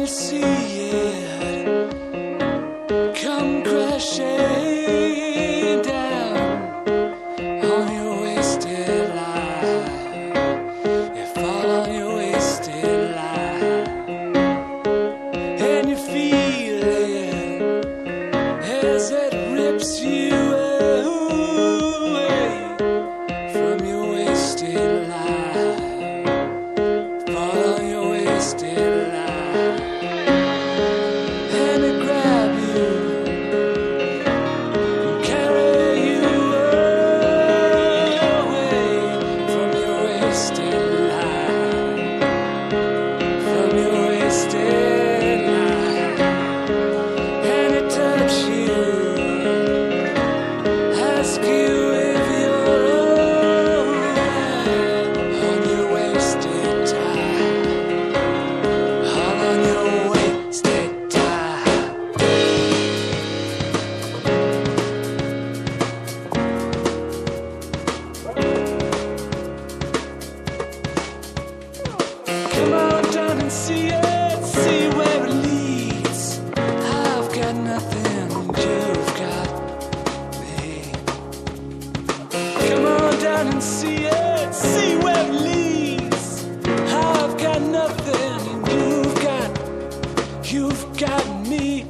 you see it come crashing down on your wasted life. You fall on your wasted life, and you feel it as it rips you away from your wasted life. Fall on your wasted life, and it grab you and carry you away from your wasted life, from your wasted life, and it touch you, ask you if you're alright on your wasted time, all on your wasted time. Come on down and see it, see where it leads. I've got nothing, you've got me. Come on down and see it, see where it leads. I've got nothing, and you've got me.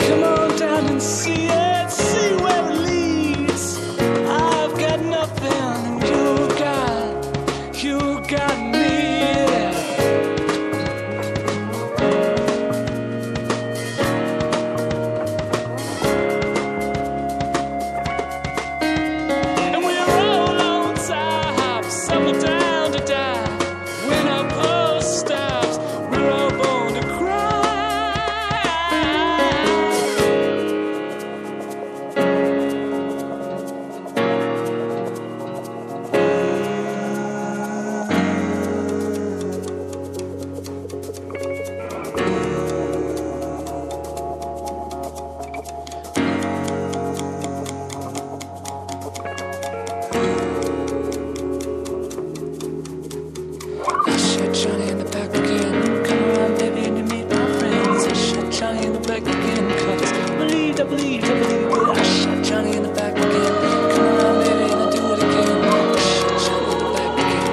Come on down and see it, see where it leads. I've got nothing, and you've got me. And we're all on top, some are down to die. When our pulse stops, we're all born to cry. I shot Johnny in the back again. Come around, baby, and you meet my friends. I shot Johnny in the back again, 'cause I believe it. I shot Johnny in the back again. Come around, baby, and I do it again. I shot Johnny in the back again.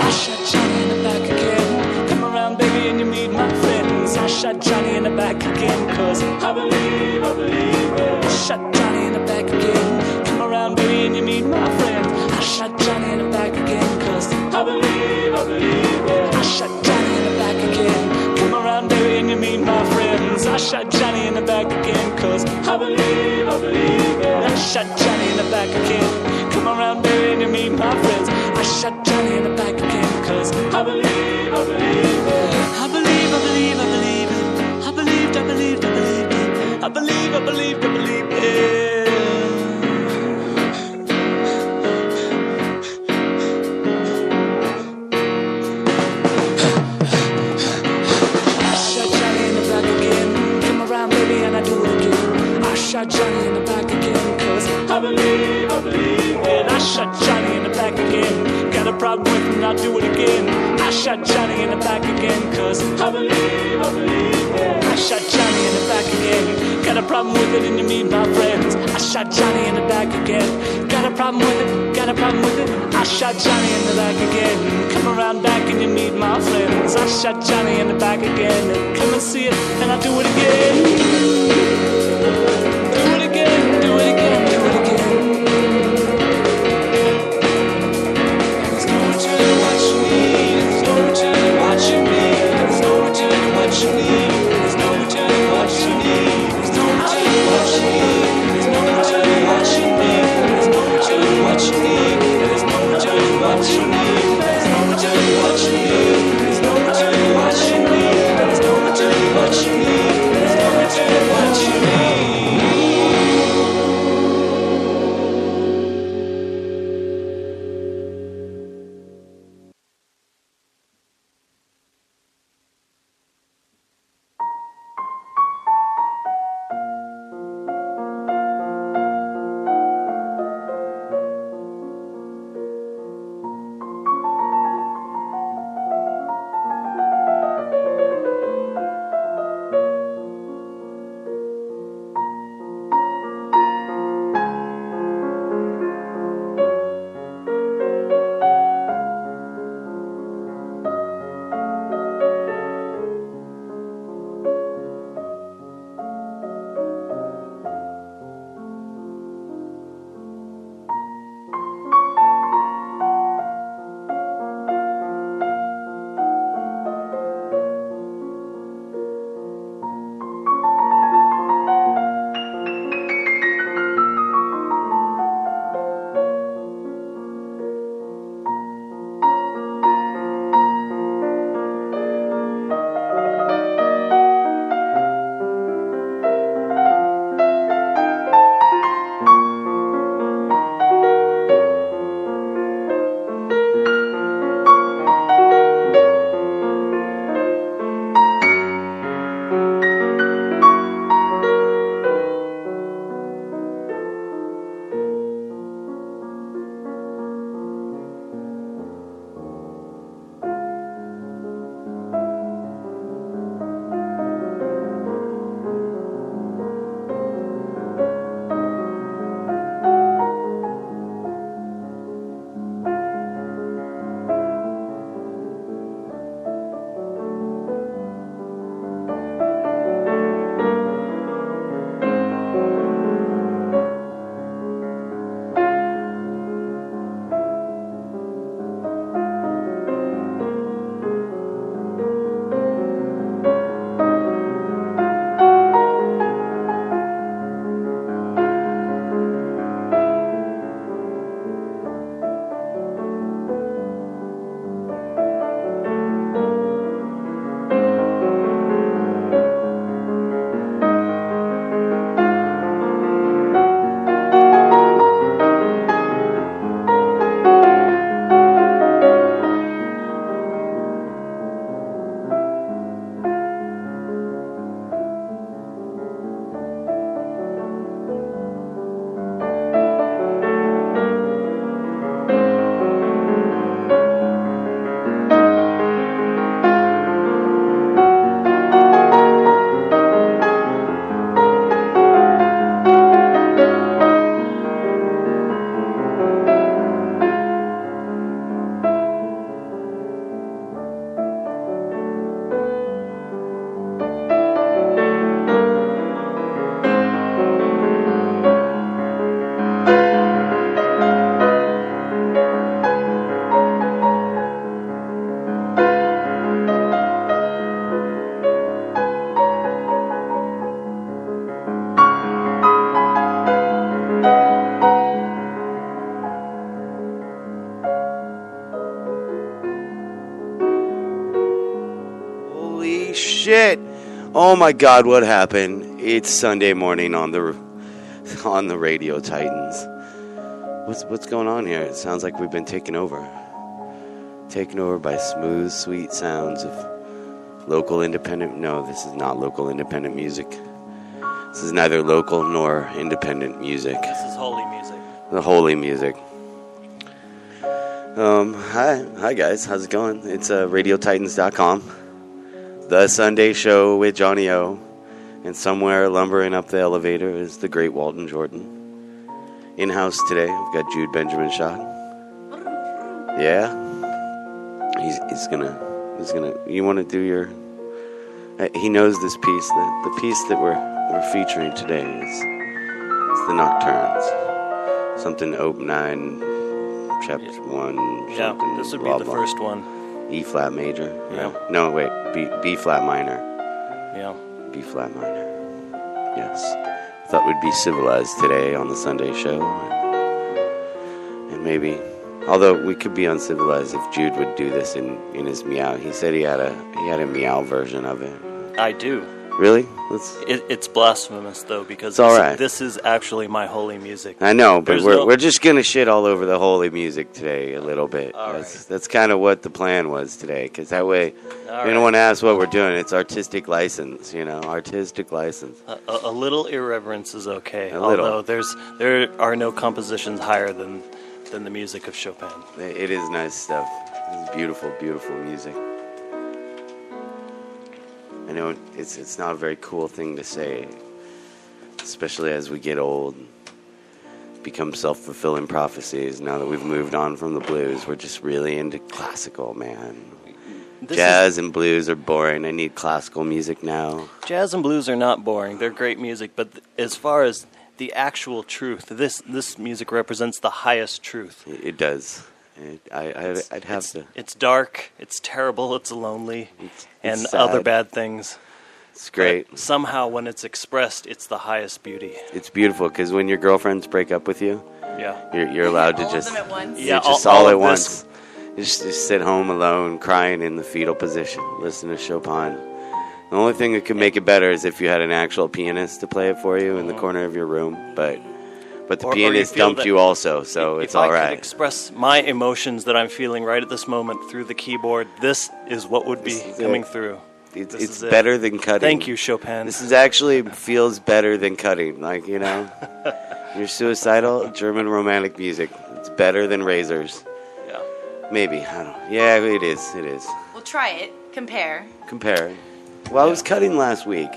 I shot Johnny in the back again. Come around, baby, and you meet my friends. I shot Johnny in the back again, 'cause I believe it. I shot Johnny in the back again. Come around, baby, and you meet my friends. I shot Johnny in the back again, 'cause I believe it. I shot Johnny in the back again. Come around, baby, and you meet my friends. I shot Johnny in the back again, 'cause I believe it. I shot Johnny in the back again. Come around, baby, and you meet my friends. I shot Johnny in the back again, 'cause I believe it. I believe it. I believed it. I believed it. I shot Johnny in the back again. Come around, baby, and I do it again. I shot Johnny in the back again, 'cause I believe it. I shot Johnny in the back again. Got a problem with him, I'll do it again. I shot Johnny in the back again, 'cause I believe it. I shot Johnny in the back again. Got a problem with it, and you meet my friends. I shot Johnny in the back again. Got a problem with it. I shot Johnny in the back again. Come around back and you meet my friends. I shot Johnny in the back again. Come and see it, and I'll do it again. Do it again. There's no return to what you need. There's no return to what you need. There's no return to what you need. There's no return to what you need. There's no return to what you need. There's no return to what you need. There's no return to what you need. There's no return to what you need. There's no return to what you need. There's no return to what you need. There's no Oh my God, what happened? It's Sunday morning on the Radio Titans. What's going on here? It sounds like we've been taken over. Taken over by smooth, sweet sounds of local independent... No, this is not local independent music. This is neither local nor independent music. This is holy music. The holy music. Hi guys, how's it going? It's RadioTitans.com. The Sunday show with Johnny O. And somewhere lumbering up the elevator is the great Walton Jordan. In-house today, we've got Jude Benjamin Shaw. Yeah? He's gonna, you want to do your... he knows this piece. The piece that we're featuring today is the Nocturnes. Something Op. 9, Chapter 1. Yeah, this would be the first one. E flat major. Yeah. No, wait. B flat minor. Yeah. B flat minor. Yes. Thought we'd be civilized today on the Sunday show. And maybe, although we could be uncivilized if Jude would do this in his meow. He said he had a meow version of it. I do. Really? It's blasphemous though, because this is actually my holy music. I know, but we're just gonna shit all over the holy music today a little bit. That's kind of what the plan was today, because that way anyone asks what we're doing, it's artistic license, artistic license. A little irreverence is okay. Although there are no compositions higher than the music of Chopin. It is nice stuff. It's beautiful, beautiful music. I know it's not a very cool thing to say, especially as we get old, become self-fulfilling prophecies. Now that we've moved on from the blues, we're just really into classical, man. Jazz and blues are boring. I need classical music now. Jazz and blues are not boring. They're great music, but as far as the actual truth, this music represents the highest truth. It does. I'd have to. It's dark, it's terrible, it's lonely, and sad. Other bad things. It's great. But somehow, when it's expressed, it's the highest beauty. It's beautiful because when your girlfriends break up with you, you're allowed to just all of them at once. Yeah, just all at once. Just sit home alone, crying in the fetal position, listen to Chopin. The only thing that could make it better is if you had an actual pianist to play it for you in the corner of your room, but the pianist dumped you also, so it's all right. If I could express my emotions that I'm feeling right at this moment through the keyboard, this is what would be coming through. It's better than cutting. Thank you, Chopin. This is actually feels better than cutting. Like, you're suicidal, German romantic music. It's better than razors. Yeah. Maybe. I don't know. Yeah, it is. Well, try it. Compare. Well, I was cutting last week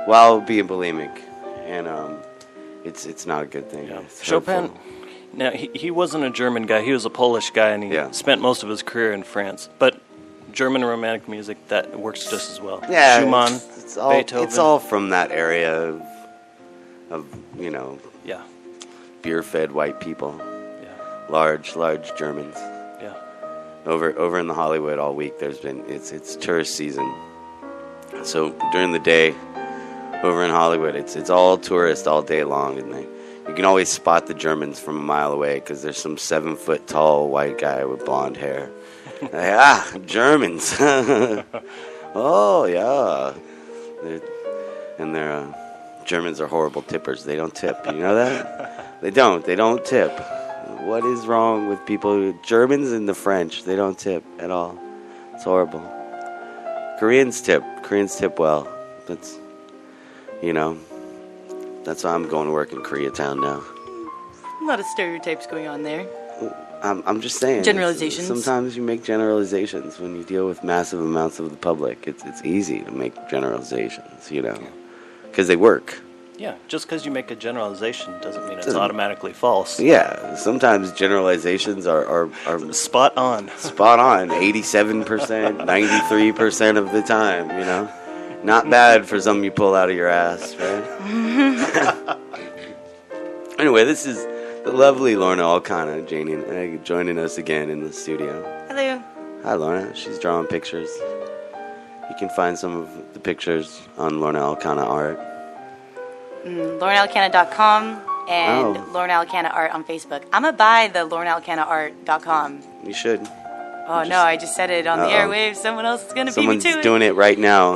while being bulimic, and It's not a good thing. Yeah. Chopin, now he wasn't a German guy. He was a Polish guy, and he spent most of his career in France. But German romantic music, that works just as well. Yeah, Schumann, Beethoven. It's all from that area of beer-fed white people. Yeah. Large Germans. Yeah. Over in the Hollywood all week, it's tourist season. So during the day, over in Hollywood, it's all tourists all day long, and you can always spot the Germans from a mile away because there's some 7-foot-tall white guy with blonde hair. Germans! Oh yeah, Germans are horrible tippers. They don't tip. You know that? They don't tip. What is wrong with people? Germans and the French, they don't tip at all. It's horrible. Koreans tip well. That's why I'm going to work in Koreatown now. A lot of stereotypes going on there. I'm just saying. Generalizations. Sometimes you make generalizations when you deal with massive amounts of the public. It's easy to make generalizations, because they work. Yeah, just because you make a generalization doesn't mean it's automatically false. Yeah, sometimes generalizations are spot on. Spot on, 87%, 93% of the time, Not bad for something you pull out of your ass, right? Anyway, this is the lovely Lorna Alcana joining us again in the studio. Hello. Hi, Lorna. She's drawing pictures. You can find some of the pictures on Lorna Alcana Art. LornaAlcana.com and Lorna Alcana Art on Facebook. I'm going to buy the LornaAlcanaArt.com. You should. Oh, no, I just said it on the airwaves. Someone else is going to beat me to it. Someone's doing it right now.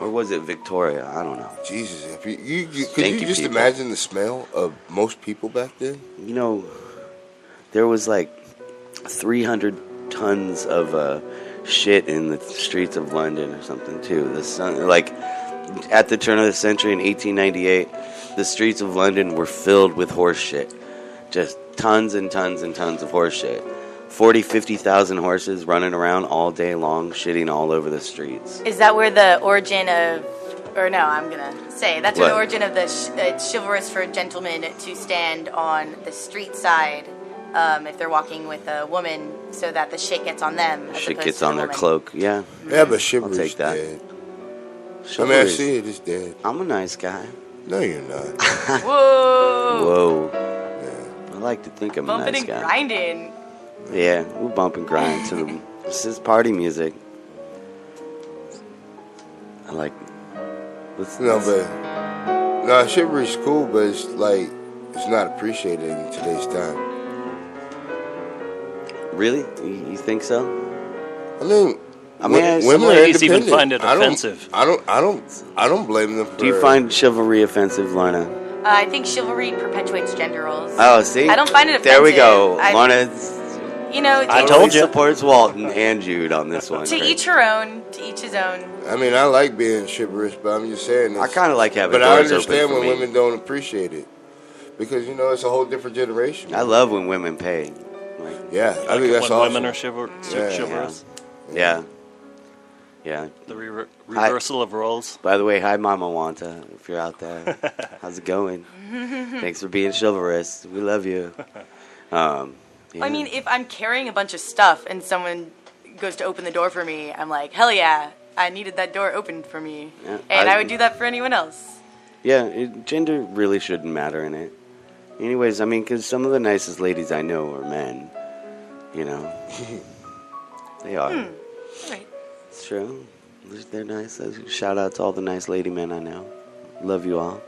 Or was it Victoria? I don't know. Jesus, if could you Stinky just people. imagine the smell of most people back then? You know, there was like 300 tons of shit in the streets of London or something too. Like at the turn of the century in 1898, the streets of London were filled with horse shit. Just tons and tons and tons of horse shit. 50,000 horses running around all day long, shitting all over the streets. Is that where the origin of, or no, I'm going to say, that's where the What? origin of the it's chivalrous for gentlemen to stand on the street side if they're walking with a woman so that the shit gets on them. As Shit opposed gets to on the their woman. cloak, yeah. Yeah, but I'll chivalry's take that. dead. I mean, I Chivalry's- see it. It's dead. I'm a nice guy. No, you're not. Whoa! Whoa. Yeah. I like to think I'm a Bumping nice and guy. grinding. Yeah, we'll bump and grind to the. This is party music. I like. No, chivalry's cool, but it's like it's not appreciated in today's time. Really? You think so? I mean, I mean, women some are ladies even independent. find it offensive. I don't blame them. For, Do you find chivalry offensive, Lorna? I think chivalry perpetuates gender roles. Oh, see? I don't find it offensive. There we go. I- Lorna You know, I to, told you. supports Walton and Jude on this one. to Great. each her own, to each his own. I mean, I like being chivalrous, but I'm just saying. I kind of like having But I doors understand open for when me. women don't appreciate it because it's a whole different generation. I love when women pay. Like, Yeah, I Like think that's when awesome. women are Yeah. chivalrous. yeah. Yeah. The reversal of roles. By the way, hi, Mama Wanta, if you're out there. How's it going? Thanks for being chivalrous. We love you. Yeah. I mean, if I'm carrying a bunch of stuff and someone goes to open the door for me, I'm like, hell yeah, I needed that door opened for me. Yeah, And I would do that for anyone else. Yeah, gender really shouldn't matter in it. Anyways, I mean, because some of the nicest ladies I know are men. You know. They are. Right. It's true. They're nice. Shout out to all the nice lady men I know. Love you all.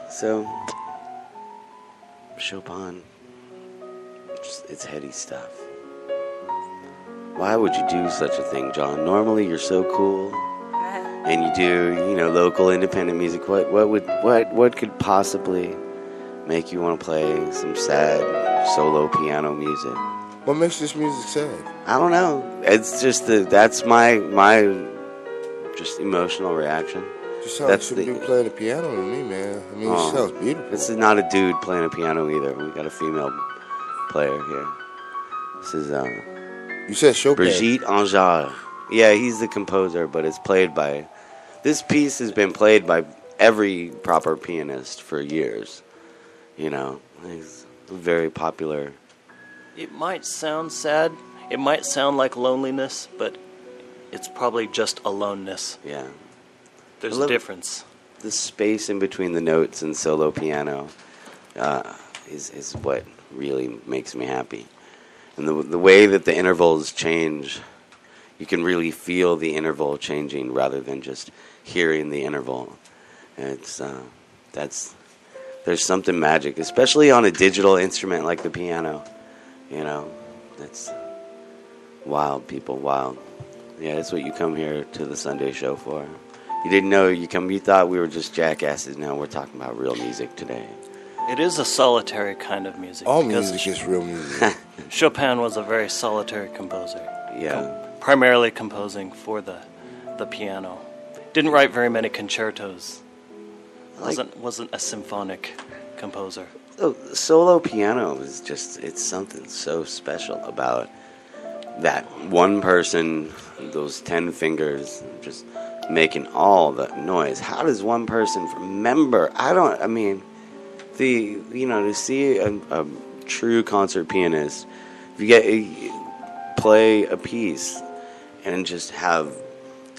So, Chopin. It's heady stuff. Why would you do such a thing, John? Normally you're so cool, and you do, local independent music. What could possibly make you want to play some sad solo piano music? What makes this music sad? I don't know. It's just that's my just emotional reaction. Just sounds like some dude playing the piano to me, man. I mean, it sounds beautiful. This is not a dude playing a piano either. We got a female player here. This is You said Chopin. Brigitte Angard. Yeah, he's the composer, but it's played by. This piece has been played by every proper pianist for years. He's very popular. It might sound sad. It might sound like loneliness, but it's probably just aloneness. Yeah. There's a difference. The space in between the notes and solo piano is what really makes me happy. And the way that the intervals change, you can really feel the interval changing rather than just hearing the interval. It's there's something magic, especially on a digital instrument like the piano. That's wild, people, wild. Yeah, that's what you come here to the Sunday show for. You didn't know you thought we were just jackasses. Now we're talking about real music today. It is a solitary kind of music. All because music is real music. Chopin was a very solitary composer. Yeah. Primarily composing for the piano. Didn't write very many concertos. Wasn't a symphonic composer. Oh, solo piano is it's something so special about that one person, those 10 fingers, just making all the noise. How does one person remember? To see a true concert pianist, if you play a piece and just have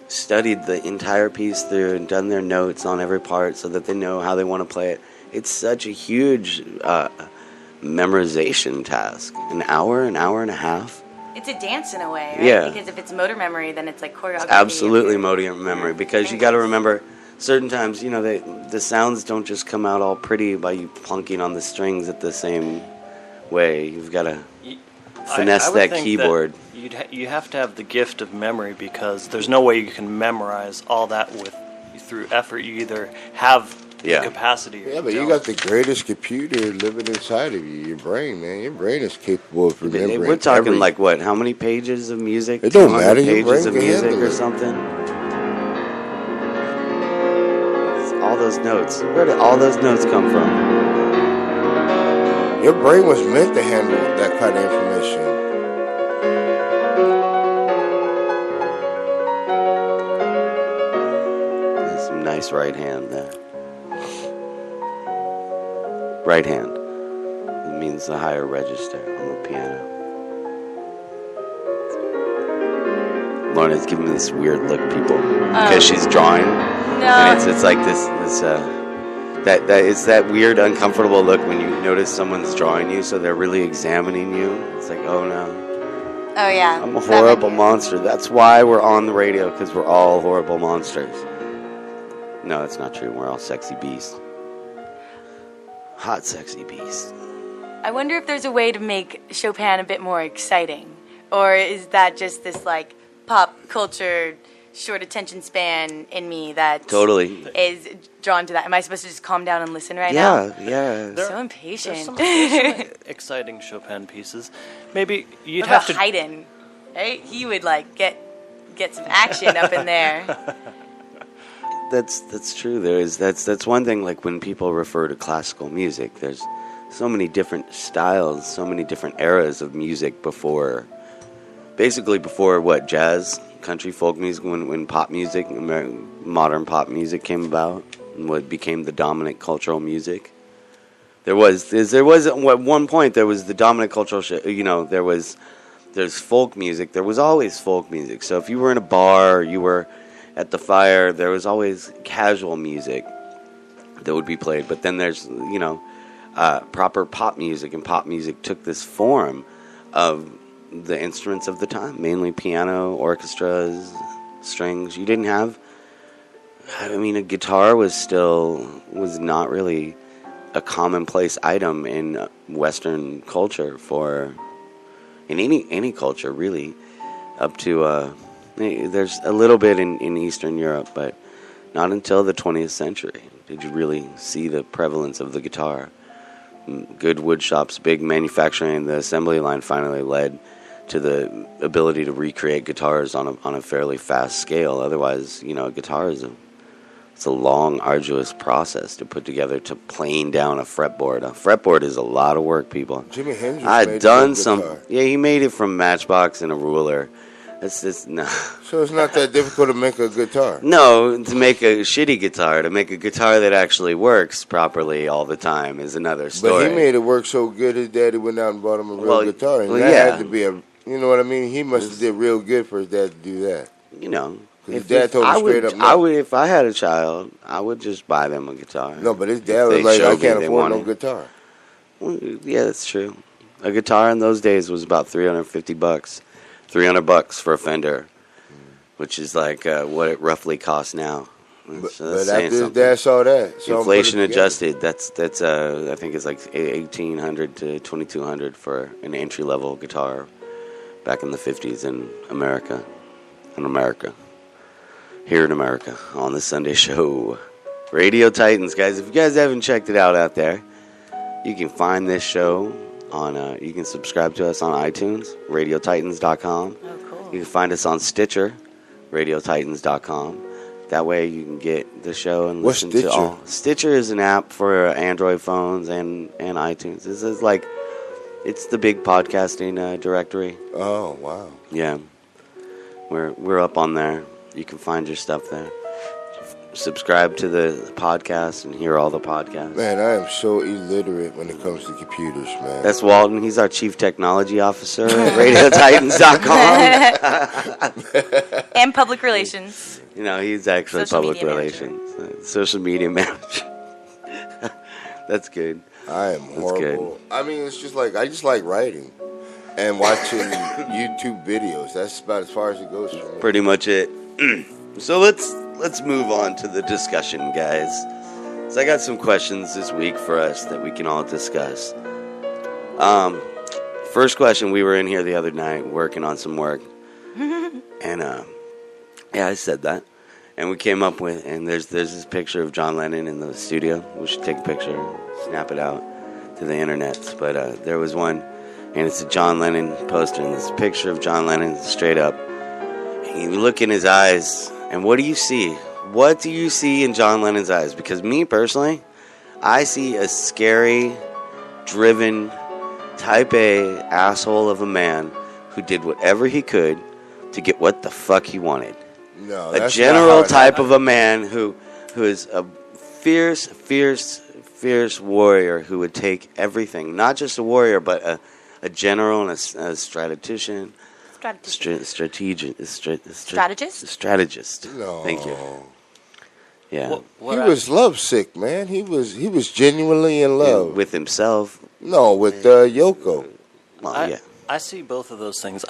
studied the entire piece through and done their notes on every part so that they know how they want to play it, it's such a huge memorization task. An hour and a half. It's a dance in a way, right? Yeah. Because if it's motor memory, then it's like choreography. Absolutely motor memory, because you got to remember certain times, the sounds don't just come out all pretty by you plunking on the strings at the same way. You've got to finesse I would that think keyboard. That you have to have the gift of memory, because there's no way you can memorize all that through effort. You either have the capacity. Or but you got the greatest computer living inside of you, your brain, man. Your brain is capable of remembering. We're talking like what? How many pages of music? It don't matter. Your Pages brain of can music handle or it. something. All those notes. Where did all those notes come from? Your brain was meant to handle that kind of information. There's some nice right hand there. Right hand. It means the higher register on the piano. Lorna's giving me this weird look, people, because she's drawing. No. And it's like this that it's that weird, uncomfortable look when you notice someone's drawing you, so they're really examining you. It's like, oh no. Oh, yeah. I'm a horrible monster. That's why we're on the radio, because we're all horrible monsters. No, it's not true. We're all sexy beasts. Hot, sexy beasts. I wonder if there's a way to make Chopin a bit more exciting. Or is that just this, like, pop culture, short attention span in me that Totally is drawn to that? Am I supposed to just calm down and listen right now? Yeah. So impatient. There's some exciting Chopin pieces. Maybe you'd What have about to. Haydn? Right? He would, like, get some action up in there. That's true. That's one thing. Like when people refer to classical music, there's so many different styles, so many different eras of music before what, jazz, country, folk music, when pop music, modern pop music came about, and what became the dominant cultural music. There was at one point there was the dominant cultural there's folk music. There was always folk music. So if you were in a bar, you were at the fire, there was always casual music that would be played. But then there's, proper pop music, and pop music took this form of the instruments of the time, mainly piano, orchestras, strings. You didn't have, a guitar was not really a commonplace item in Western culture in any culture, really, up to, there's a little bit in Eastern Europe, but not until the 20th century did you really see the prevalence of the guitar. Good wood shops, big manufacturing, the assembly line finally led to the ability to recreate guitars on a fairly fast scale. Otherwise, a guitar it's a long, arduous process to put together, to plane down a fretboard. A fretboard is a lot of work, people. Jimi Hendrix I've done some. Yeah, he made it from Matchbox and a ruler. It's just no. So it's not that difficult to make a guitar. No, to make a shitty guitar, to make a guitar that actually works properly all the time is another story. But he made it work so good, his daddy went out and bought him a real guitar, and that had to be you know what I mean? He must have did real good for his dad to do that. His dad told him straight up no. If I had a child, I would just buy them a guitar. No, but his dad was like, I can't afford no guitar. Well, yeah, that's true. A guitar in those days was about $350. $300 for a Fender, which is like what it roughly costs now. But after his dad saw that, inflation adjusted, that's I think it's like $1,800 to $2,200 for an entry level guitar back in the 50s in America. Here in America on the Sunday show, Radio Titans, guys. If you guys haven't checked it out there, you can find this show on. You can subscribe to us on iTunes, RadioTitans.com. Oh, cool. You can find us on Stitcher, RadioTitans.com. That way you can get the show and listen to all. Stitcher is an app for Android phones and iTunes. This is like, it's the big podcasting directory. Oh, wow. Yeah. We're up on there. You can find your stuff there. Subscribe to the podcast and hear all the podcasts. Man, I am so illiterate when it comes to computers, man. That's Walton. He's our Chief Technology Officer at RadioTitans.com. And public relations. He's actually public relations. Social media manager. That's good. I am horrible. I mean, it's just like, I just like writing and watching YouTube videos. That's about as far as it goes for me. Pretty much it. So let's move on to the discussion, guys. So I got some questions this week for us that we can all discuss. First question, we were in here the other night working on some work. And, I said that. And we came up with, and there's this picture of John Lennon in the studio. We should take a picture, snap it out to the internet. But there was one, and it's a John Lennon poster, and it's a picture of John Lennon straight up. And you look in his eyes, and what do you see? What do you see in John Lennon's eyes? Because me, personally, I see a scary, driven, type A asshole of a man who did whatever he could to get what the fuck he wanted. No, a general type of a man who is a fierce warrior who would take everything. Not just a warrior, but a general and a strategist. Strategist. No. Thank you. Yeah. He was lovesick, man. He was genuinely in love. With himself. No, with Yoko. Well, yeah. I see both of those things.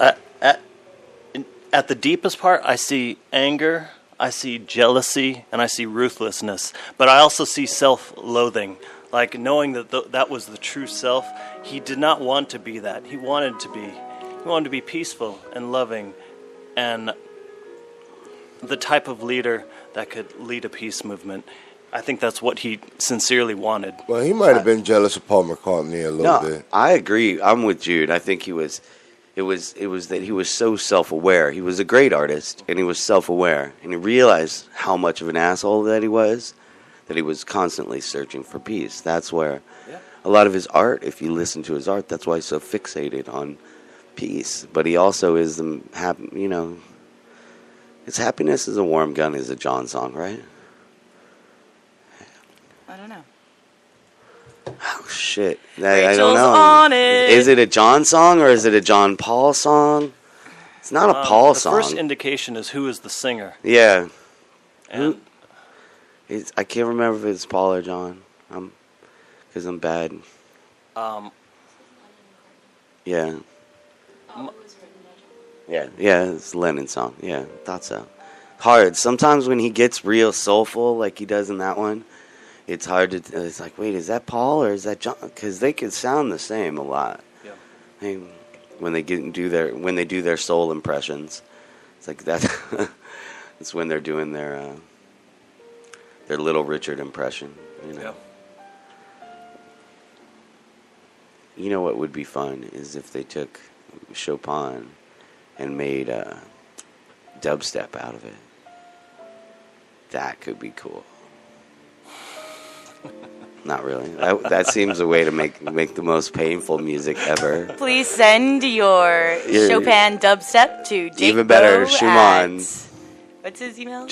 At the deepest part, I see anger, I see jealousy, and I see ruthlessness. But I also see self-loathing, like knowing that that was the true self. He did not want to be that. He wanted to be peaceful and loving, and the type of leader that could lead a peace movement. I think that's what he sincerely wanted. Well, he might have been jealous of Paul McCartney a little bit. I agree. I'm with Jude. I think he was. It was that he was so self-aware. He was a great artist, and he was self-aware, and he realized how much of an asshole that he was constantly searching for peace. That's where a lot of his art, if you listen to his art, that's why he's so fixated on peace. But he also is, his Happiness is a Warm Gun is a John song, right? I don't know. Oh, shit. I Rachel's don't know. On it. Is it a John song or is it a John Paul song? It's not a Paul song. The first indication is who is the singer. Yeah. And I can't remember if it's Paul or John. Because I'm bad. Yeah. Yeah, it's a Lennon song. Yeah, thought so. Hard. Sometimes when he gets real soulful, like he does in that one, it's hard to. It's like, wait, is that Paul or is that John? Because they could sound the same a lot. Yeah. Hey, when they do their soul impressions, it's like that. It's when they're doing their Little Richard impression. Yeah. You know what would be fun is if they took Chopin and made dubstep out of it. That could be cool. Not really. That seems a way to make the most painful music ever. Please send your Chopin dubstep to Jake Even better, Bo Schumann. What's his email?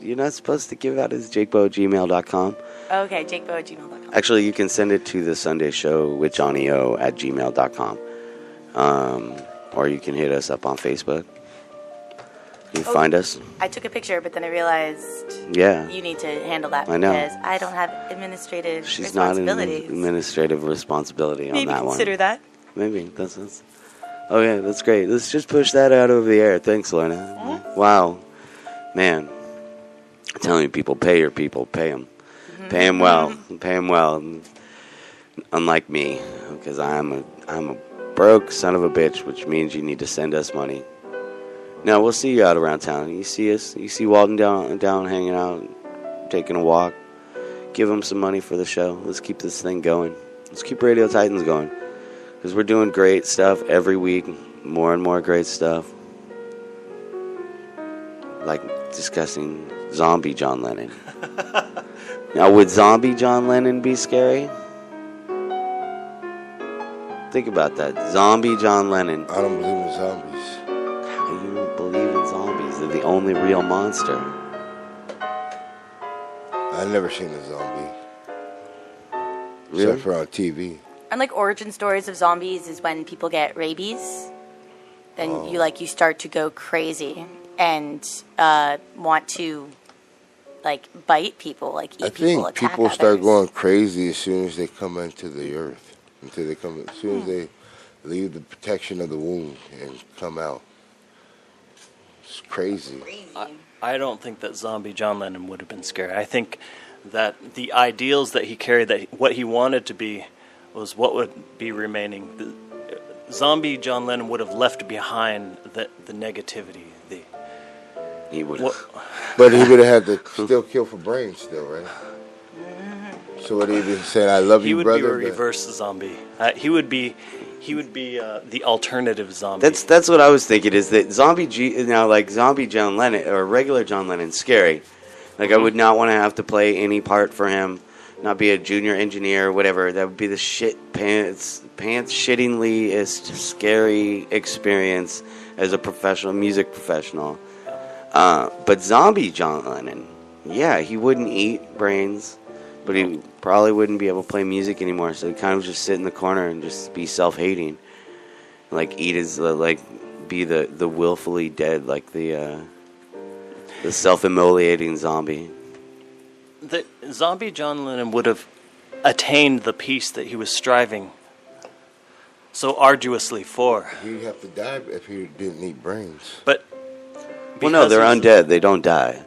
You're not supposed to give out his jakebo@gmail.com. Okay, jakebo@gmail.com. Actually, you can send it to the Sunday Show with Johnny O @gmail.com. Or you can hit us up on Facebook. You can find us. I took a picture, but then I realized you need to handle that because I don't have administrative responsibilities. Not an administrative responsibility on that one. Maybe consider that. Maybe. That's oh, yeah, that's great. Let's just push that out over the air. Thanks, Lorna. Mm-hmm. Wow. Man. I'm telling you, people, pay your people. Pay them. Mm-hmm. Pay them well. Pay them well. Unlike me, because I'm a broke son of a bitch, which means you need to send us money. No, we'll see you out around town. You see us. You see Walton down hanging out, taking a walk. Give them some money for the show. Let's keep this thing going. Let's keep Radio Titans going. Because we're doing great stuff every week. More and more great stuff. Like discussing zombie John Lennon. Now, would zombie John Lennon be scary? Think about that. Zombie John Lennon. I don't believe in zombies. You don't believe in zombies. They're the only real monster. I've never seen a zombie. Really? Except for on TV. And like origin stories of zombies is when people get rabies. Then you start to go crazy and want to like bite people, like eat people, attack I think people others. start going crazy as soon as they come into the earth. As soon as they leave the protection of the womb and come out. It's crazy. I don't think that zombie John Lennon would have been scary. I think that the ideals that he carried, that what he wanted to be, was what would be remaining. zombie John Lennon would have left behind the negativity. He would have. But he would have had to still kill for brains still, right? So what he even said, I love you, brother. He would be a reverse zombie. He would be the alternative zombie. That's what I was thinking, is that zombie John Lennon, or regular John Lennon, scary. Like, I would not want to have to play any part for him, not be a junior engineer or whatever. That would be the pants shittinglyest scary experience as a music professional. But zombie John Lennon, yeah, he wouldn't eat brains, but he probably wouldn't be able to play music anymore. So he'd kind of just sit in the corner and just be self-hating, like eat his be the willfully dead, like the self-immolating zombie. The zombie John Lennon would have attained the peace that he was striving so arduously for. He'd have to die if he didn't eat brains. But well, no, they're undead. They don't die.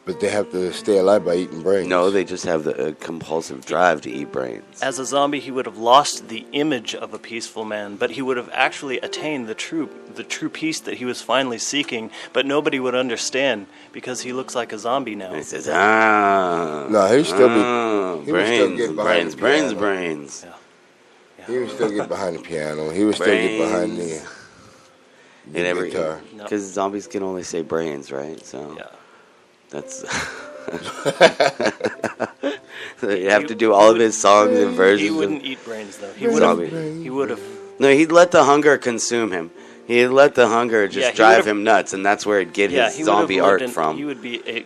But they have to stay alive by eating brains. No, they just have the compulsive drive to eat brains. As a zombie, he would have lost the image of a peaceful man, but he would have actually attained the true peace that he was finally seeking, but nobody would understand because he looks like a zombie now. And he says, No, he'd still be... brains. Yeah. He would still get behind the piano. He would still get behind the guitar. Because zombies can only say brains, right? So yeah. That's... So you have to do all of his songs and versions. He wouldn't eat brains, though. He would have... No, he'd let the hunger consume him. He'd let the hunger just drive him nuts, and that's where he'd get his zombie art from. He would be a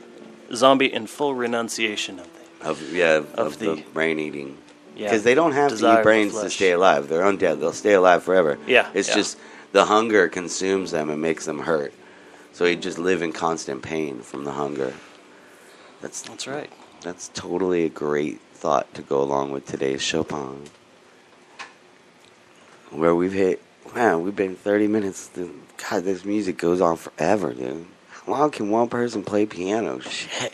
zombie in full renunciation of the brain eating. Yeah, because they don't have to eat brains to stay alive. They're undead. They'll stay alive forever. Yeah, it's just the hunger consumes them and makes them hurt. So he'd just live in constant pain from the hunger. That's right. That's totally a great thought to go along with today's Chopin. Where we've been 30 minutes. God, this music goes on forever, dude. How long can one person play piano? Shit.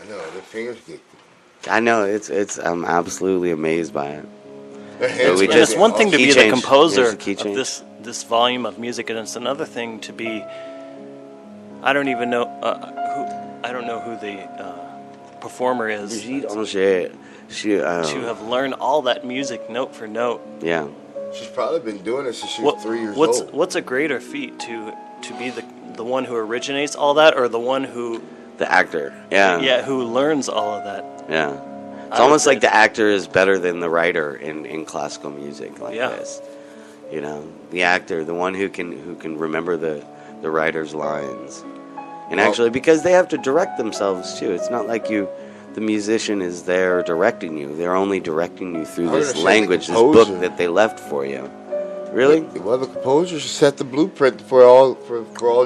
I know, their fingers get... I know, I'm absolutely amazed by it. It's one thing to be the composer of this volume of music, and it's another thing to be... I don't even know who the performer is. To have learned all that music note for note. Yeah. She's probably been doing it since she was 3 years old. What's a greater feat, to be the one who originates all that, or the one who... The actor. Yeah. Yeah, who learns all of that. Yeah. It's almost like the actor is better than the writer in classical music like this. You know, the actor, the one who can remember the writer's lines. And actually, because they have to direct themselves too. It's not like the musician is there directing you. They're only directing you through this language, this book that they left for you. Really? Well, the composers set the blueprint for all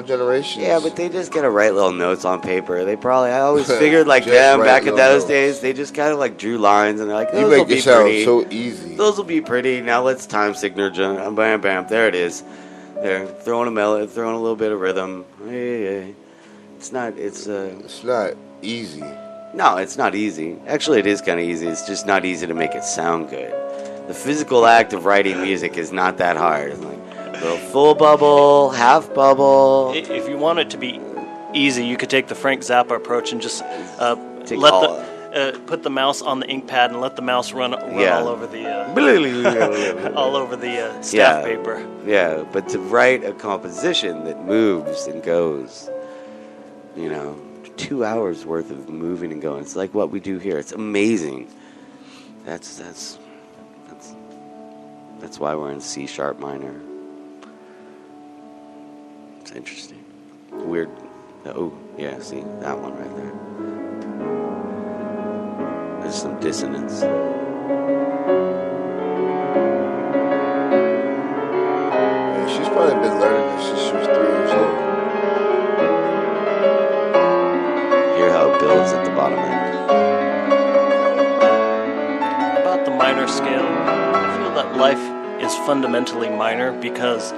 generations. Yeah, but they just gotta write little notes on paper. I always figured like them back in those days. They just kind of like drew lines and they're like, those will be pretty. So easy. Those will be pretty. Now let's time signature. Bam, bam. There it is. They're throwing a melody, throwing a little bit of rhythm. Hey. It's not easy. No, it's not easy. Actually, it is kind of easy. It's just not easy to make it sound good. The physical act of writing music is not that hard. It's like a little full bubble, half bubble. If you want it to be easy, you could take the Frank Zappa approach and just put the mouse on the ink pad and let the mouse run all over the staff paper. Yeah, but to write a composition that moves and goes, 2 hours worth of moving and going. It's like what we do here. It's amazing. That's why we're in C sharp minor. It's interesting. Weird. Oh, yeah, see, that one right there. There's some dissonance. Yeah, she's probably been learning this since she was 3 years old. Hear how it builds at the bottom end. About the minor scale, I feel that life is fundamentally minor because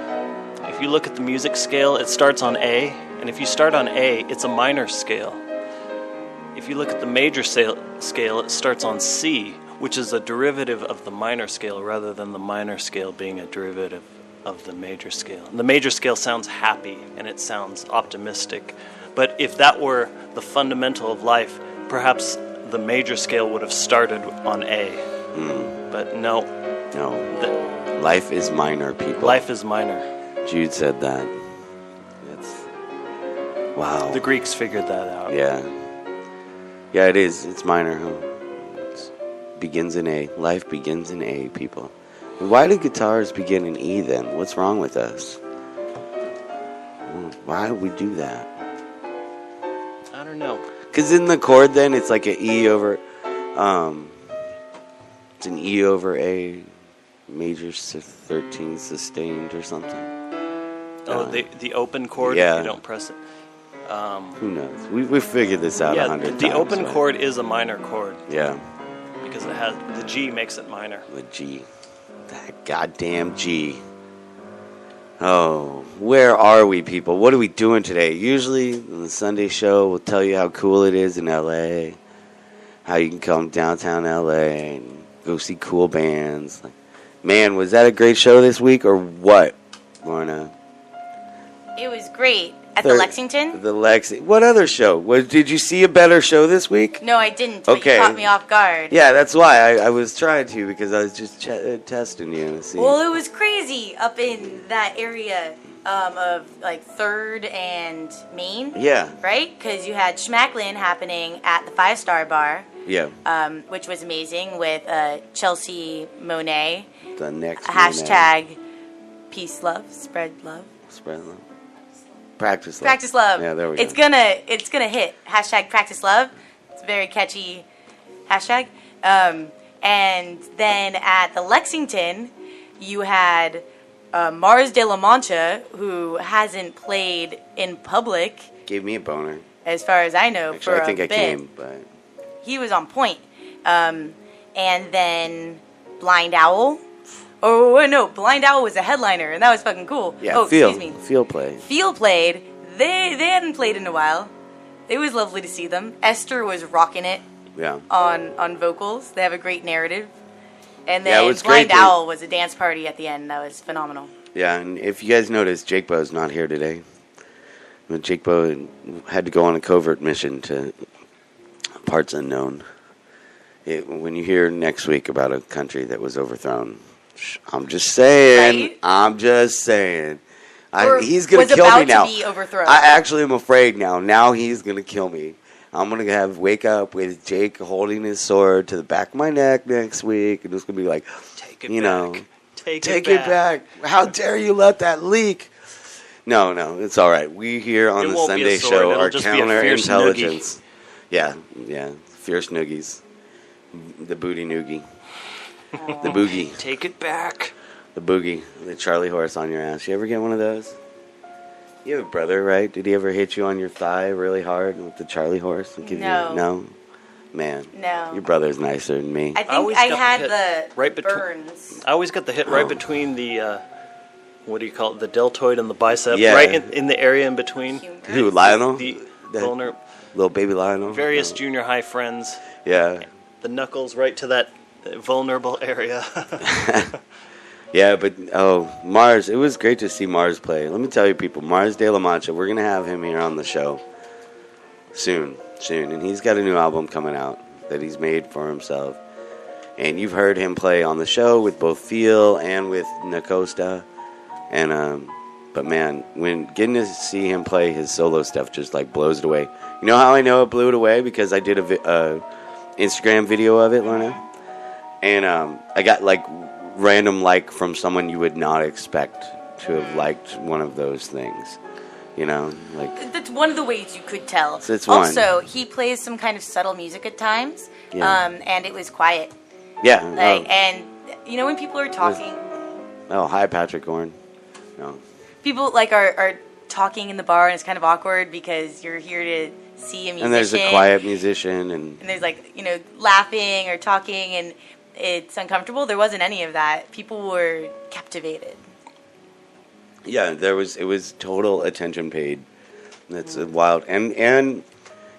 if you look at the music scale, it starts on A, and if you start on A, it's a minor scale. If you look at the major scale, it starts on C, which is a derivative of the minor scale rather than the minor scale being a derivative of the major scale. The major scale sounds happy and it sounds optimistic. But if that were the fundamental of life, perhaps the major scale would have started on A. But no. No. Life is minor, people. Life is minor. Jude said that. That's... Wow. The Greeks figured that out. Yeah. Yeah, it is. It's minor, huh? Begins in A. Life begins in A, people. Why do guitars begin in E then? What's wrong with us? Why do we do that? I don't know. Because in the chord then it's like an E over... it's an E over A major 13 sustained or something. The open chord, yeah. if you don't press it. Who knows? We figured this out 100 times. The open chord is a minor chord. Yeah. Because it has the G makes it minor. The G. That goddamn G. Oh, where are we, people? What are we doing today? Usually, on the Sunday show, we'll tell you how cool it is in L.A., how you can come downtown L.A. and go see cool bands. Like, man, was that a great show this week, or what, Lorna? It was great. At the Lexington? What other show? Did you see a better show this week? No, I didn't, but you caught me off guard. Yeah, that's why I was trying to, because I was just testing you. See. Well, it was crazy up in that area of, like, 3rd and Main. Yeah. Right? Because you had Schmacklin happening at the 5-Star Bar. Yeah. Which was amazing with Chelsea Monet. The next hashtag peace, love, spread love. Spread love. Practice love. Practice love. Yeah, there we go. It's gonna hit. Hashtag practice love. It's a very catchy hashtag. And then at the Lexington, you had Mars de la Mancha, who hasn't played in public. Gave me a boner. As far as I know, actually, for I think a I bit. came, but he was on point. And then Blind Owl. Oh, no, Blind Owl was a headliner, and that was fucking cool. Yeah, excuse me. Field played. Field played. They hadn't played in a while. It was lovely to see them. Esther was rocking it on vocals. They have a great narrative. And then Blind Owl was a dance party at the end. That was phenomenal. Yeah, and if you guys noticed, Jake Bo's not here today. Jake Bo had to go on a covert mission to parts unknown. When you hear next week about a country that was overthrown... I'm just saying. Right? I'm just saying. He's going to kill me now. To be overthrown. I actually am afraid now. Now he's going to kill me. I'm going to wake up with Jake holding his sword to the back of my neck next week. And it's going to be like, take it back. Take it back. How dare you let that leak? No, it's all right. We here on the Sunday show are counterintelligence. Yeah, fierce noogies. The booty noogie. The boogie. Take it back. The boogie. The Charlie horse on your ass. You ever get one of those? You have a brother, right? Did he ever hit you on your thigh really hard with the Charlie horse? No. No? Man. No. Your brother's nicer than me. I think I had the burns. I always got the hit right between the, what do you call it, the deltoid and the bicep. Yeah. Right in the area in between. Who, Lionel? The little baby Lionel? Various junior high friends. Yeah. The knuckles right to that vulnerable area. Yeah, but Mars, it was great to see Mars play. Let me tell you, people, Mars de la Mancha, we're going to have him here on the show soon, and he's got a new album coming out that he's made for himself, and you've heard him play on the show with both Feel and with Nacosta, and but man, when getting to see him play his solo stuff just like blows it away. You know how I know it blew it away? Because I did a Instagram video of it, Lorna, and I got like random like from someone you would not expect to have liked one of those things, you know, like that's one of the ways you could tell. So it's also, he plays some kind of subtle music at times, and it was quiet. Yeah, and you know when people are talking. Hi, Patrick Gorn. No, people like are talking in the bar, and it's kind of awkward because you're here to see a musician. And there's a quiet musician, and there's like, you know, laughing or talking, and it's uncomfortable. There wasn't any of that. People were captivated. Yeah, it was total attention paid. That's wild. And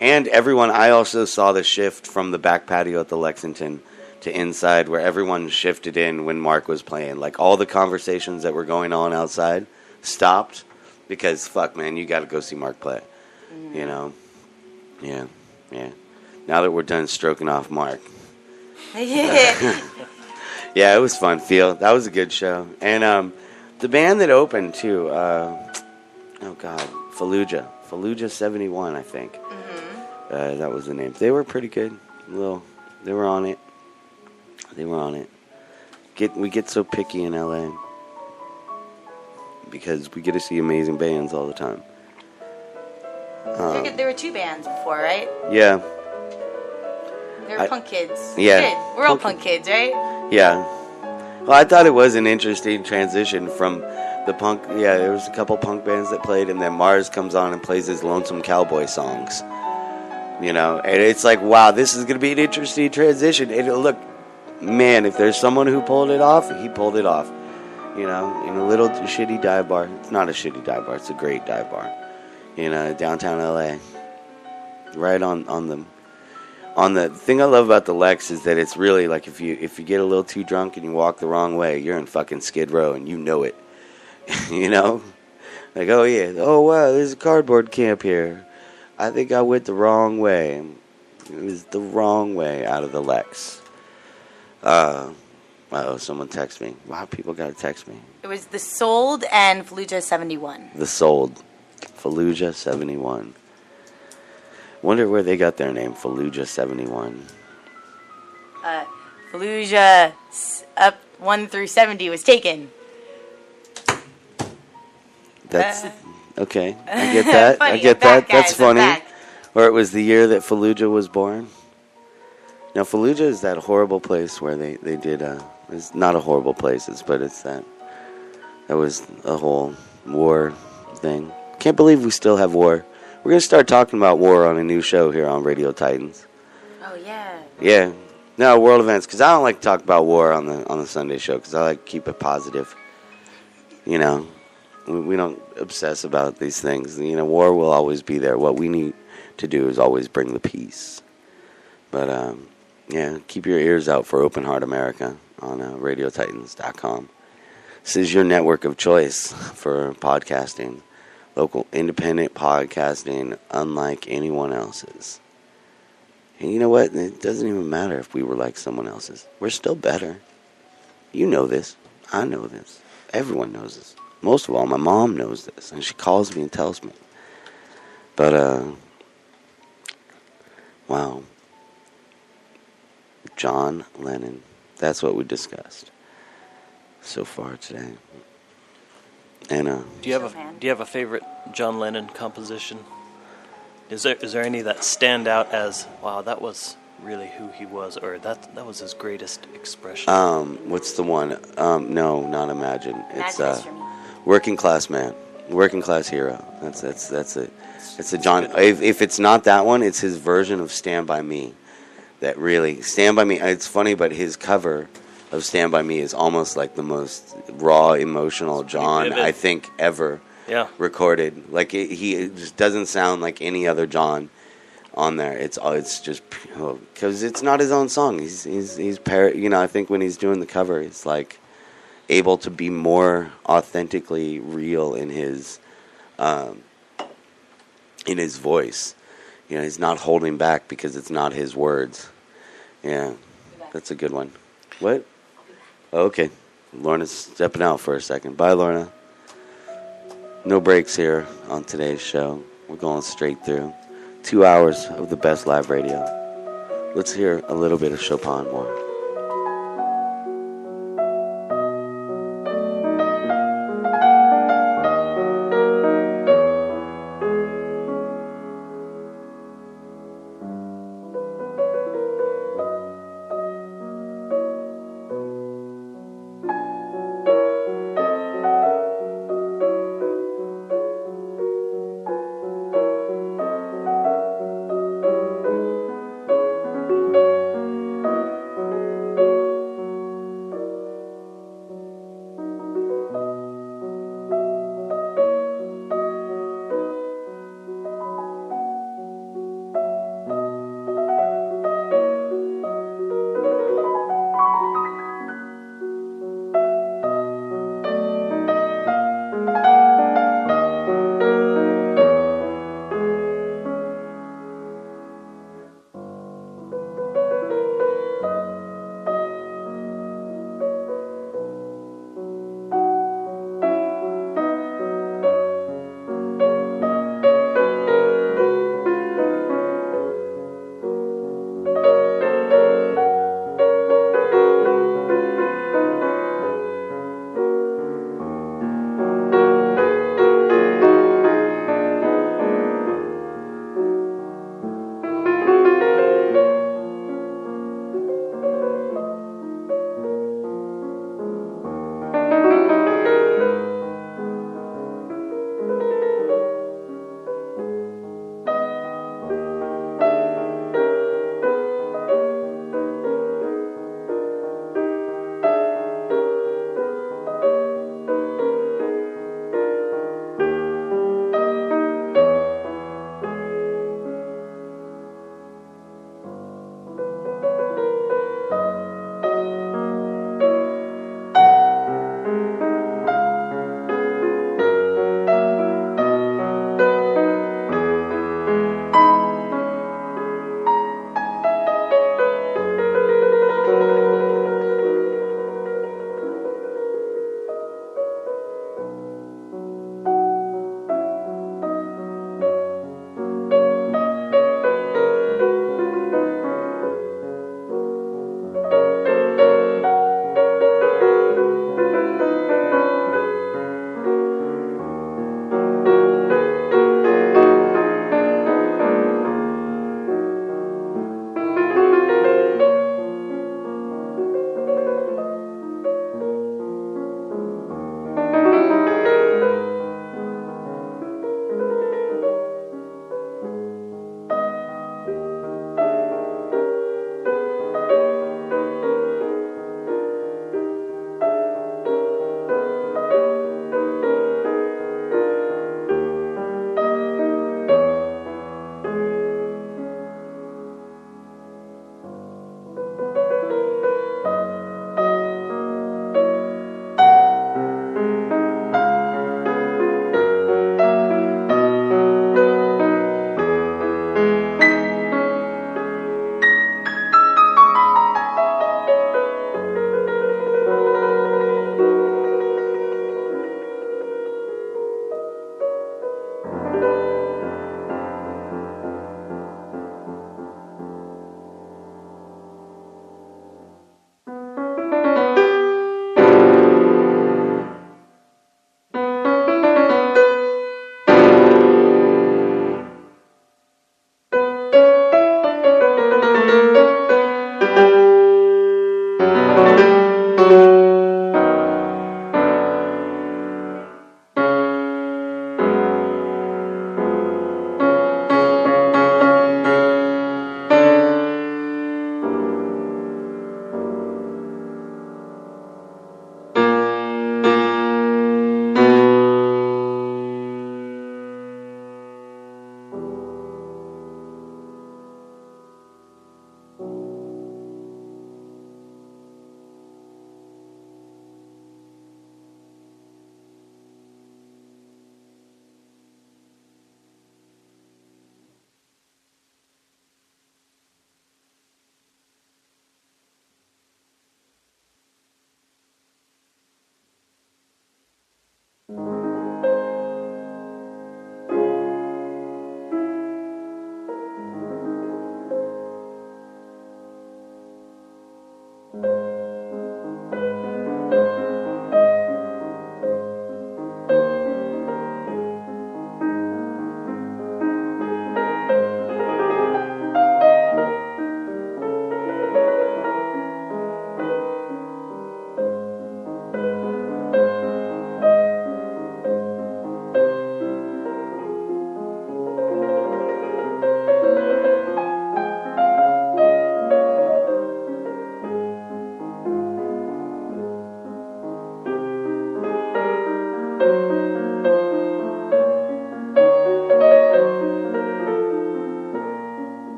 everyone, I also saw the shift from the back patio at the Lexington to inside, where everyone shifted in when Mark was playing. Like, all the conversations that were going on outside stopped because, fuck, man, you got to go see Mark play. You know? Yeah. Now that we're done stroking off Mark. Yeah, it was fun, Phil. That was a good show. And the band that opened, too, Fallujah 71, I think. Mm-hmm. That was the name. They were pretty good. They were on it. We get so picky in LA because we get to see amazing bands all the time. There were 2 bands before, right? Yeah. They were punk kids. Yeah. We're all punk kids, right? Yeah. Well, I thought it was an interesting transition from the punk. Yeah, there was a couple punk bands that played, and then Mars comes on and plays his Lonesome Cowboy songs. You know, and it's like, wow, this is going to be an interesting transition. And look, man, if there's someone who pulled it off, he pulled it off. You know, in a little shitty dive bar. It's not a shitty dive bar. It's a great dive bar. In downtown LA. Right on the thing I love about the Lex is that it's really like if you get a little too drunk and you walk the wrong way, you're in fucking Skid Row and you know it. You know? Like, oh yeah, oh wow, there's a cardboard camp here. I think I went the wrong way. It was the wrong way out of the Lex. Someone text me. Wow, people gotta text me. It was The Sold and Fallujah 71. The Sold. Fallujah 71. Wonder where they got their name, Fallujah 71. Fallujah up 1 through 70 was taken. That's okay. I get that. Funny, I get that. That's guys, funny. Or it was the year that Fallujah was born. Now, Fallujah is that horrible place where they did. It's not a horrible place, but it's that was a whole war thing. Can't believe we still have war. We're going to start talking about war on a new show here on Radio Titans. Oh, yeah. Yeah. No, world events, because I don't like to talk about war on the Sunday show, because I like to keep it positive. You know, we don't obsess about these things. You know, war will always be there. What we need to do is always bring the peace. But, yeah, keep your ears out for Open Heart America on RadioTitans.com. This is your network of choice for podcasting. Local independent podcasting, unlike anyone else's. And you know what? It doesn't even matter if we were like someone else's. We're still better. You know this. I know this. Everyone knows this. Most of all, my mom knows this. And she calls me and tells me. But, wow. John Lennon. That's what we discussed so far today. And do you have a favorite John Lennon composition? Is there any that stand out as, wow, that was really who he was, or that was his greatest expression? What's the one? No, not Imagine. It's Imagine Working Class Man, Working Class Hero. That's it. It's a John. If it's not that one, it's his version of Stand By Me. That really Stand By Me. It's funny, but his cover of Stand By Me is almost like the most raw, emotional John I think ever recorded. Like he just doesn't sound like any other John on there. It's just because it's not his own song. He's you know, I think when he's doing the cover, it's like able to be more authentically real in his voice. You know, he's not holding back because it's not his words. Yeah, that's a good one. What? Oh, okay. Lorna's stepping out for a second. Bye, Lorna. No breaks here on today's show. We're going straight through. 2 hours of the best live radio. Let's hear a little bit of Chopin more.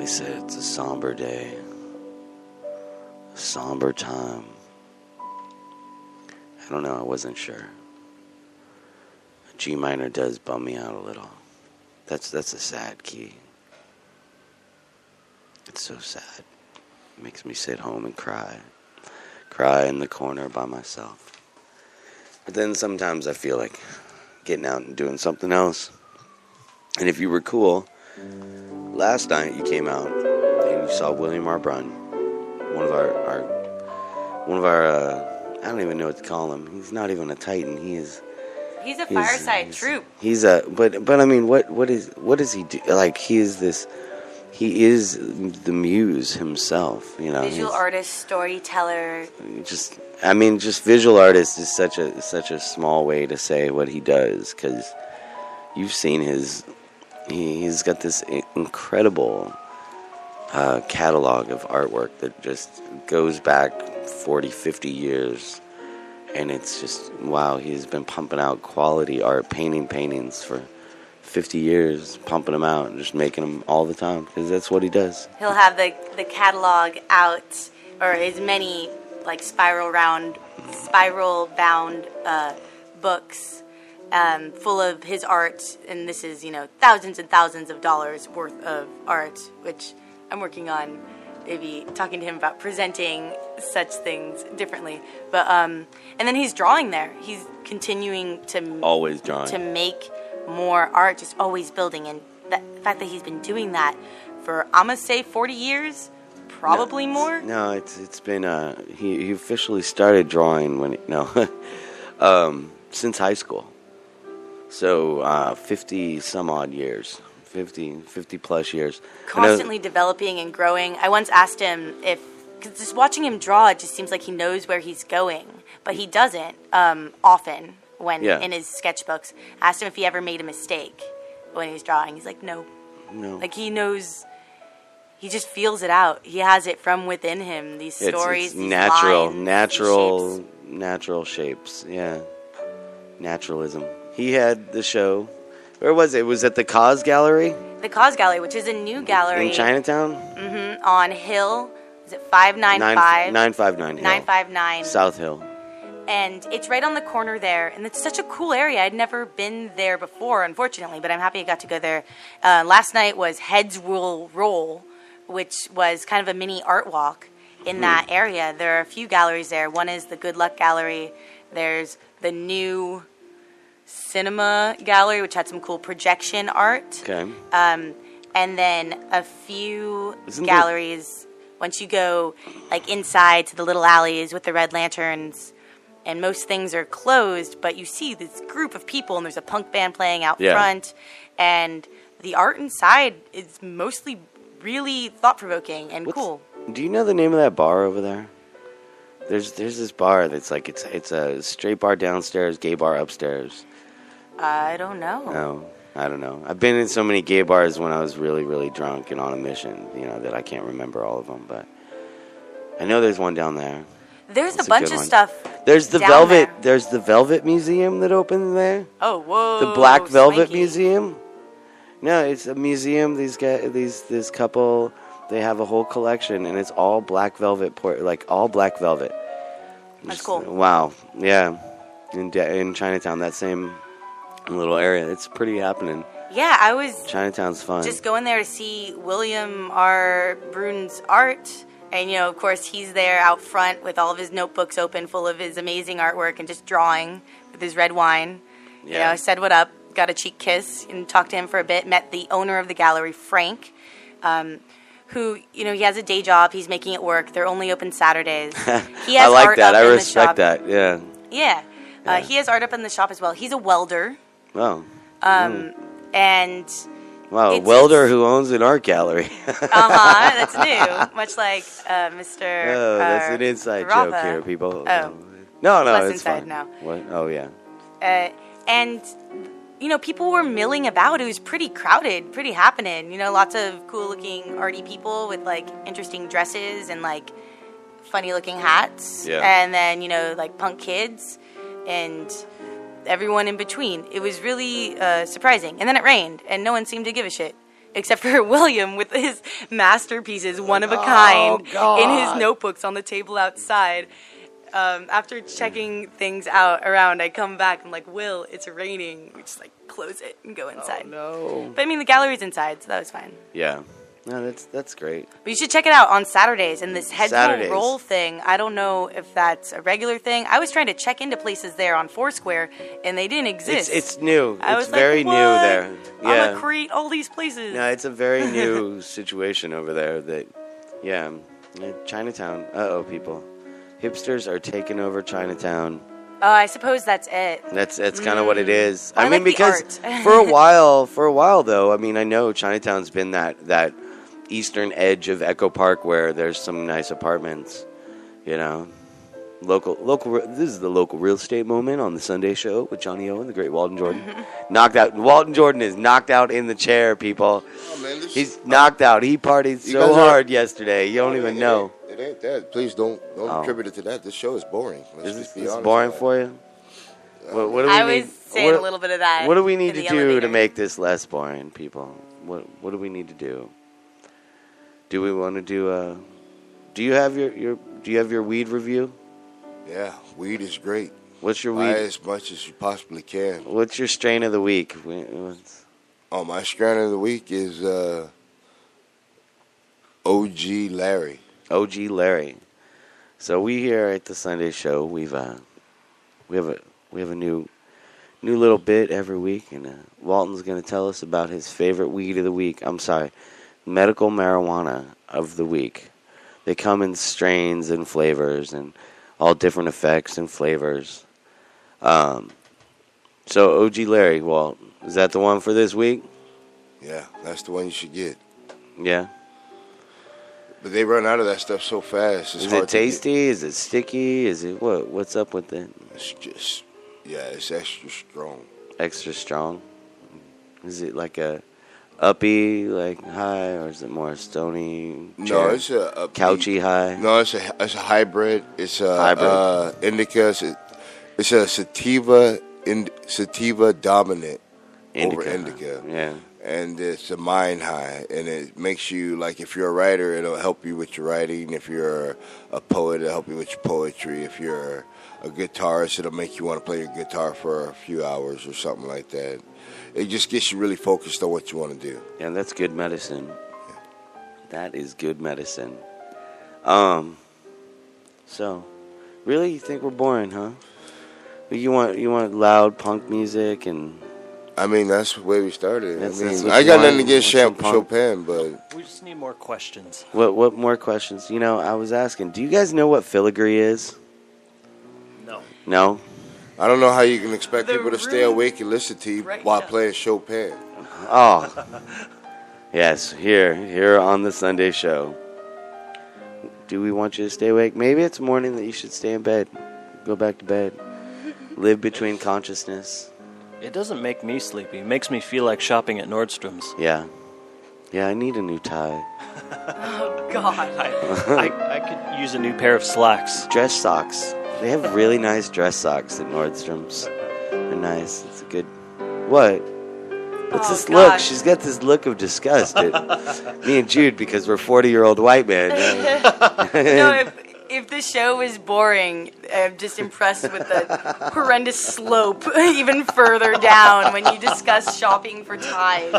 They said it's a somber day, a somber time. I don't know, I wasn't sure. A G minor does bum me out a little. That's a sad key. It's so sad. It makes me sit home and cry. Cry in the corner by myself. But then sometimes I feel like getting out and doing something else. And if you were cool, last night you came out and you saw William R. Brunn, one of our I don't even know what to call him. He's not even a Titan. He's a fireside troop. He's a but I mean what does he do? Like he is the muse himself, you know. Visual artist, storyteller. Just visual artist is such a small way to say what he does, because you've seen he's got this incredible catalog of artwork that just goes back 40, 50 years. And it's just, wow, he's been pumping out quality art, paintings for 50 years, pumping them out and just making them all the time, because that's what he does. He'll have the catalog out, or his many like spiral bound books full of his art, and this is, thousands and thousands of dollars worth of art, which I'm working on, maybe talking to him about presenting such things differently. But and then he's drawing there. He's continuing to always drawing, to make more art, just always building. And the fact that he's been doing that for, I'm gonna say 40 years, probably more. No, it's been he officially started drawing when since high school. So 50 some odd years. 50 plus years. Constantly developing and growing. I once asked him because just watching him draw, it just seems like he knows where he's going, but he doesn't often when in his sketchbooks. I asked him if he ever made a mistake when he's drawing. He's like, no. Like he knows, he just feels it out. He has it from within him, these stories, it's these natural, lines, natural shapes. Yeah. Naturalism. He had the show. Where was it? It was at the Cause Gallery? The Cause Gallery, which is a new gallery. In Chinatown? Mm-hmm. On Hill. Is it 595? 959 Hill. 959. South Hill. And it's right on the corner there. And it's such a cool area. I'd never been there before, unfortunately, but I'm happy I got to go there. Last night was Heads Will Roll, which was kind of a mini art walk in that area. There are a few galleries there. One is the Good Luck Gallery. There's the new Cinema Gallery, which had some cool projection art. Okay. And then a few galleries, once you go like inside to the little alleys with the red lanterns, and most things are closed, but you see this group of people, and there's a punk band playing out front, and the art inside is mostly really thought-provoking and cool. Do you know the name of that bar over there? There's this bar that's like it's a straight bar downstairs, gay bar upstairs. I don't know. No, I don't know. I've been in so many gay bars when I was really, really drunk and on a mission, that I can't remember all of them. But I know there's one down there. There's a bunch of stuff. There's the Velvet. There's the Velvet Museum that opened there. Oh, whoa! The Black Velvet Museum. No, it's a museum. This couple, they have a whole collection, and it's all black velvet, all black velvet. That's cool. Wow. Yeah. In Chinatown, that same little area. It's pretty happening. Yeah, I was... Chinatown's fun. Just going there to see William R. Brunn's art. And, of course, he's there out front with all of his notebooks open, full of his amazing artwork, and just drawing with his red wine. Yeah. I said what up, got a cheek kiss, and talked to him for a bit. Met the owner of the gallery, Frank, who, he has a day job. He's making it work. They're only open Saturdays. He has I like art that. Up I in respect the shop. that. Yeah. Yeah. He has art up in the shop as well. He's a welder. Oh. And... Wow, a welder who owns an art gallery. That's new. Much like Mr. Oh, that's an inside Rava. joke here, people. Oh. No, it's inside fine. Now. What? Oh, yeah. And, people were milling about. It was pretty crowded, pretty happening. Lots of cool-looking arty people with, interesting dresses and, funny-looking hats. Yeah. And then, punk kids and everyone in between. It was really surprising. And then it rained, and no one seemed to give a shit. except for William with his masterpieces, one of a kind, in his notebooks on the table outside. After checking things out around, I come back and I'm like, Will, it's raining. We just like close it and go inside. Oh, no. But I mean, the gallery's inside, so that was fine. Yeah. No, that's great. But you should check it out on Saturdays. And this head roll thing, I don't know if that's a regular thing. I was trying to check into places there on Foursquare, and they didn't exist. It's new. It's very very new there. Yeah. I'm going to create all these places. No, it's a very new situation over there. That, yeah, Chinatown. People. Hipsters are taking over Chinatown. I suppose that's it. That's kind of what it is. I like mean, because for a while though, I mean, I know Chinatown's been that eastern edge of Echo Park where there's some nice apartments, you know. Local. This is the local real estate moment on the Sunday show with Johnny O and the great Walton Jordan. Knocked out. Walton Jordan is knocked out in the chair, people. Oh, man, he's knocked out. He partied so hard yesterday. You don't even know. It ain't that. Please don't attribute it to that. This show is boring. Let's just be honest. Boring for you? What do we I was saying a little bit of that. What do we need to do to make this less boring, people? What do we need to do? Do we want to do do you have your weed review? Yeah, weed is great. What's your weed? Buy as much as you possibly can. What's your strain of the week? My strain of the week is OG Larry. OG Larry. So we here at the Sunday show, we have a new little bit every week, and Walton's going to tell us about his favorite weed of the week. I'm sorry, medical marijuana of the week. They come in strains and flavors and all different effects and flavors. So OG Larry, Walt, is that the one for this week? Yeah, that's the one you should get. Yeah. But they run out of that stuff so fast. Is it tasty? Is it sticky? Is it what? What's up with it? It's just, it's extra strong. Extra strong? Is it like a uppy, like high, or is it more stony? No, it's a uppy, couchy high. No, it's a hybrid. It's a hybrid. Indica. It's a sativa dominant over indica. Yeah. And it's a mind high, and it makes you, like, if you're a writer, it'll help you with your writing. If you're a poet, it'll help you with your poetry. If you're a guitarist, it'll make you want to play your guitar for a few hours or something like that. It just gets you really focused on what you want to do. Yeah, that's good medicine. Yeah. That is good medicine. So, really, you think we're boring, huh? You want loud punk music and... I mean, that's the way we started. I got nothing against Chopin, but... We just need more questions. What more questions? You know, I was asking, do you guys know what filigree is? No? I don't know how you can expect people to stay awake and listen to you while playing Chopin. Oh. Yes, here on the Sunday show. Do we want you to stay awake? Maybe it's morning that you should stay in bed. Go back to bed. Live between consciousness. It doesn't make me sleepy. It makes me feel like shopping at Nordstrom's. Yeah. Yeah, I need a new tie. Oh, God. I could use a new pair of slacks. Dress socks. They have really nice dress socks at Nordstrom's. They're nice. It's a good... What? What's this look? She's got this look of disgust at me and Jude because we're 40-year-old white men. No, if the show was boring, I'm just impressed with the horrendous slope even further down when you discuss shopping for ties.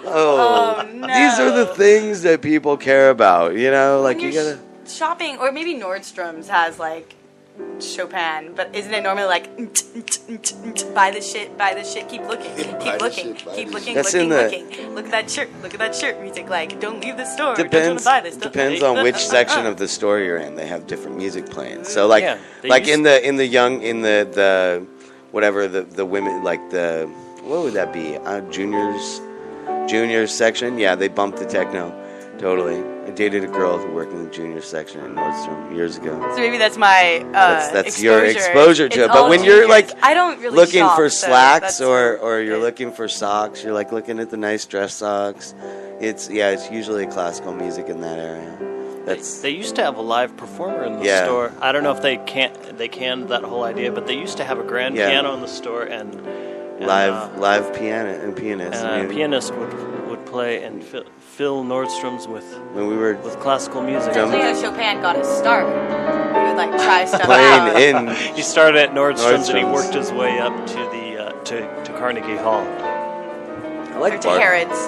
Oh no. These are the things that people care about, you know? Like, you gotta... Shopping, or maybe Nordstrom's has, like, Chopin, but isn't it normally like buy the shit, keep looking, keep looking, looking. Look at that shirt music. Like, don't leave the store. Depends on which section of the store you're in. They have different music playing. So like in the women, like the, what would that be? Juniors section. Yeah, they bumped the techno. Totally. I dated a girl who worked in the junior section at Nordstrom years ago. So maybe that's my that's your exposure to it. But when you're like I don't really looking shop, for so slacks or you're looking for socks, you're like looking at the nice dress socks. It's usually classical music in that area. They used to have a live performer in the store. I don't know if they canned that whole idea, but they used to have a grand piano in the store and live piano and pianist. And a pianist would would play and fill Nordstrom's with when we were classical music. That's how Chopin got his start. He would like try stuff playing out. in He started at Nordstrom's and he Nordstrom's. worked his way up to the to Carnegie Hall. I Or like to Harrods.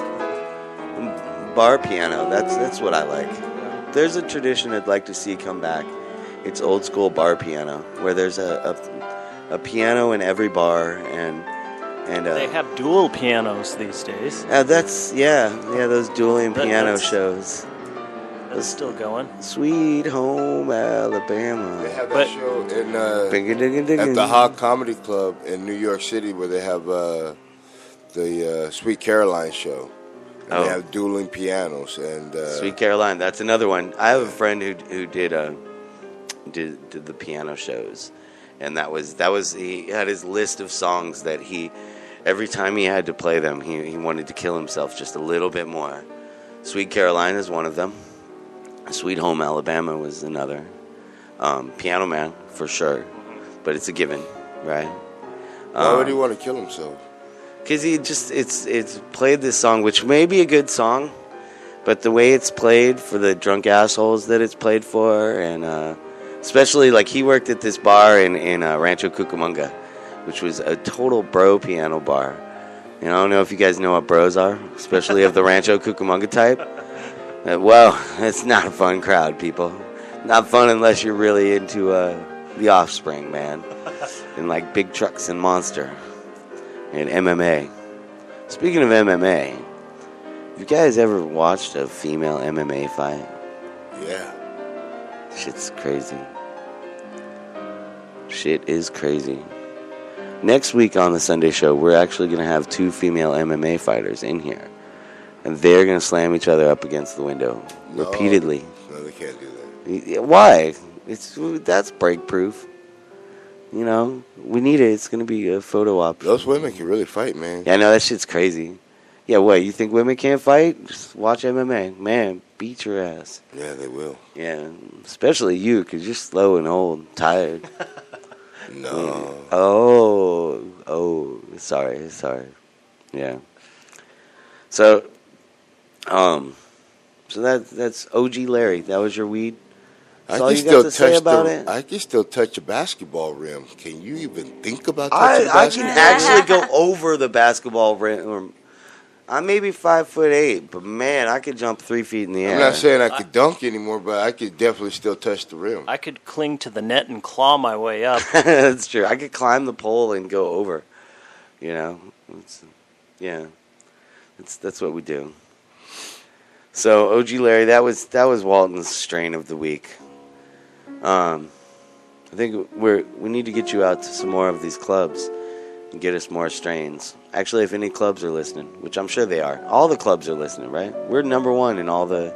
bar piano. That's what I like. There's a tradition I'd like to see come back. It's old school bar piano, where there's a piano in every bar, and They have dual pianos these days. that's those dueling piano That's- shows. That's still going. Sweet Home Alabama. They have that But- show in Bing-a-ding-a-ding-a. at the Hawk Comedy Club in New York City, where they have the Sweet Caroline show. And Oh. They have dueling pianos and Sweet Caroline, that's another one. I have a friend who did the piano shows, and that was he had his list of songs that every time he had to play them, he wanted to kill himself just a little bit more. Sweet Caroline is one of them. Sweet Home Alabama was another. Piano Man for sure, but it's a given, right? why would he want to kill himself? Because it's played this song, which may be a good song, but the way it's played for the drunk assholes that it's played for, and especially like he worked at this bar in Rancho Cucamonga, which was a total bro piano bar. I don't know if you guys know what bros are, especially of the Rancho Cucamonga type. Well, it's not a fun crowd, people. Not fun unless you're really into the Offspring, man, and like Big Trucks and Monster. And MMA. Speaking of MMA, have you guys ever watched a female MMA fight? Yeah. Shit's crazy. Shit is crazy. Next week on the Sunday show, we're actually going to have 2 female MMA fighters in here. And they're going to slam each other up against the window repeatedly. No, they can't do that. Why? That's break proof. We need it. It's going to be a photo op. Those women can really fight, man. Yeah, I know, that shit's crazy. Yeah, what, you think women can't fight? Just watch MMA. Man, beat your ass. Yeah, they will. Yeah, especially you, because you're slow and old, tired. No. Oh, sorry. Yeah. So that's OG Larry. That was your weed? That's all you got to say about it? I can still touch a basketball rim. Can you even think about I touching a can basketball? actually go over the basketball rim. I'm maybe 5'8", but man, I could jump 3 feet in the air. I'm not saying I could dunk anymore, but I could definitely still touch the rim. I could cling to the net and claw my way up. That's true. I could climb the pole and go over. That's what we do. So OG Larry, that was Walton's strain of the week. I think we need to get you out to some more of these clubs and get us more strains. Actually, if any clubs are listening, which I'm sure they are, all the clubs are listening, right? We're number 1 in all the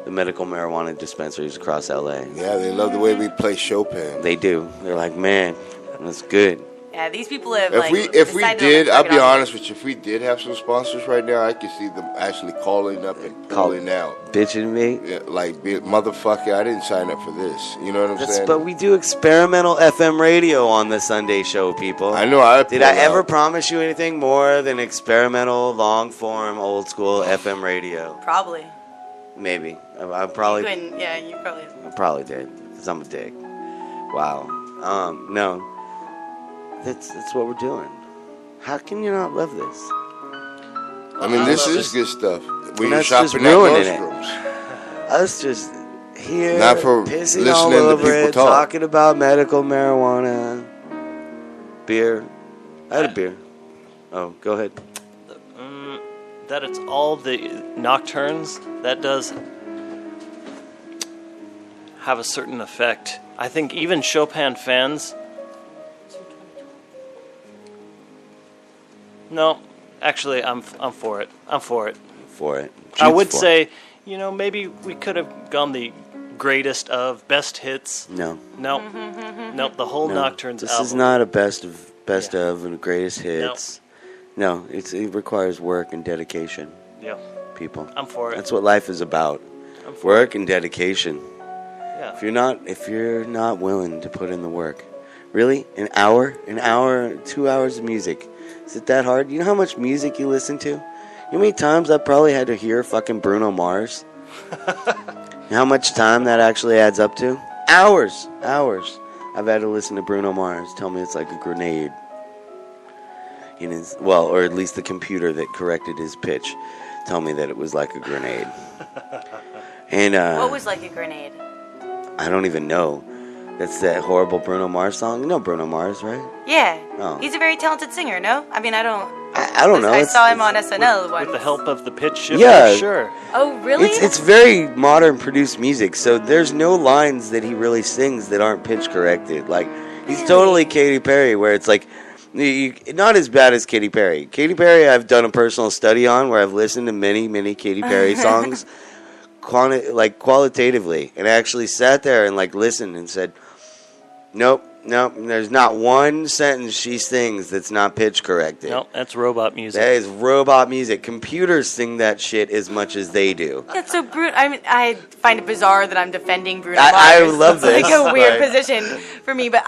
medical marijuana dispensaries across LA. Yeah, they love the way we play Chopin. They do. They're like, man, that's good. Yeah, these people have If we decided on did, the I'll be target honest with you, if we did have some sponsors right now, I could see them actually calling up and pulling out. Bitching me. Yeah, like, motherfucker, I didn't sign up for this. You know what I'm saying? But we do experimental FM radio on the Sunday show, people. I know. Did I ever promise you anything more than experimental, long-form, old-school FM radio? Probably. Maybe. I probably... You probably. I probably did, because I'm a dick. Wow. No. That's what we're doing. How can you not love this? I mean, this is good stuff. When you're That's just shopping at ruining it. Nordstrom's. Us just here, Not for pissing all listening to over people it, talk. talking about medical marijuana, beer. I had a beer. Oh, go ahead. That it's all the Nocturnes, that does have a certain effect. I think even Chopin fans... No, actually, I'm for it. I'm for it. For it. I would Cheats for say, maybe we could have gone the greatest of best hits. No. Nope, the whole No. Nocturnes This album. is not a best of and greatest hits. No, it requires work and dedication. Yeah, People. I'm for it. That's what life is about. I'm for Work and dedication. Yeah. If you're not willing to put in the work, really, an hour, 2 hours of music, is it that hard? You know how much music you listen to? how many times I probably had to hear fucking Bruno Mars? How much time that actually adds up to? Hours. I've had to listen to Bruno Mars tell me it's like a grenade. In his, well, or at least the computer that corrected his pitch tell me that it was like a grenade. And What was like a grenade? I don't even know. That's that horrible Bruno Mars song. You know Bruno Mars, right? Yeah. Oh. He's a very talented singer, no? I mean, I don't know. I saw him on SNL once. With the help of the pitch shifter, Yeah. sure. Oh, really? It's very modern produced music, so there's no lines that he really sings that aren't pitch corrected. Like, he's totally Katy Perry, where it's like, not as bad as Katy Perry. Katy Perry I've done a personal study on, where I've listened to many, many Katy Perry songs qualitatively, and I actually sat there and listened and said, Nope. There's not one sentence she sings that's not pitch corrected. Nope, that's robot music. That is robot music. Computers sing that shit as much as they do. That's so brutal. I mean, I find it bizarre that I'm defending Bruno Mars. I love this. It's like a weird Right. position for me, but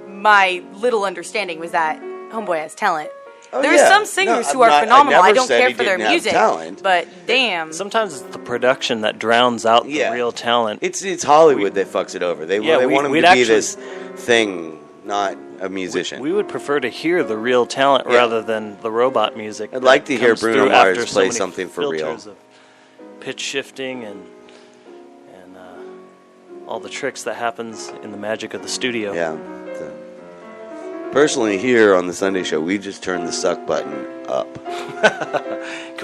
my little understanding was that Homeboy has talent. Oh, There's yeah. some singers No, who are I phenomenal. I never don't said care he for their didn't have music, talent. but damn. Sometimes it's the production that drowns out Yeah. the real talent. It's Hollywood that fucks it over. They want him to be this thing, not a musician. We would prefer to hear the real talent rather than the robot music. I'd like to hear comes Bruno through Mars after so play many something for real. filters of pitch shifting and all the tricks that happens in the magic of the studio. Yeah. So, personally, here on the Sunday show, we just turn the suck button up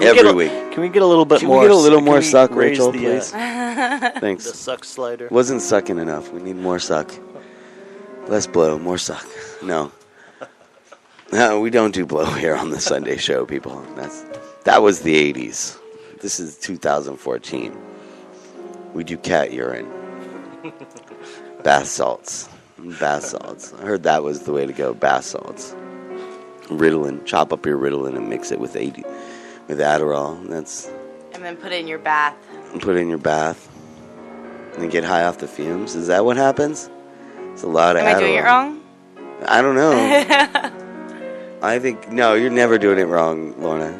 every week. Can we get a little bit Can more? we get a little more can we suck, raise Rachel, the, please? The Thanks. suck slider. Wasn't sucking enough. We need more suck. Less blow, more suck. No, we don't do blow here on the Sunday show, people. That was the 80s. This is 2014. We do cat urine. Bath salts. I heard that was the way to go. Bath salts. Ritalin. Chop up your Ritalin and mix it with Adderall. And then put it in your bath. Put it in your bath and get high off the fumes. Is that what happens? It's a lot of Adderall. Am I doing it wrong? I don't know. I think no. You're never doing it wrong, Lorna.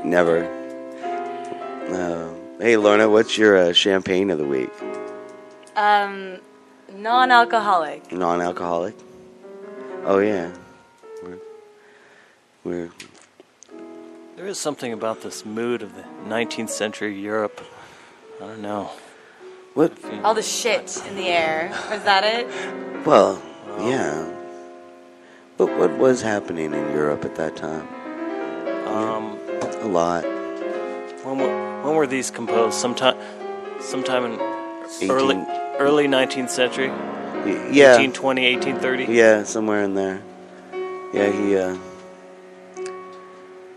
Never. Hey, Lorna, what's your champagne of the week? Non-alcoholic. Non-alcoholic? Oh, yeah. We're There is something about this mood of the 19th century Europe. I don't know. what? All the shit in the air. Was that it? Well, yeah. But what was happening in Europe at that time? A lot. When were these composed? Sometime in 18 early 19th century? Yeah. 1820, 1830? Yeah, somewhere in there. Yeah,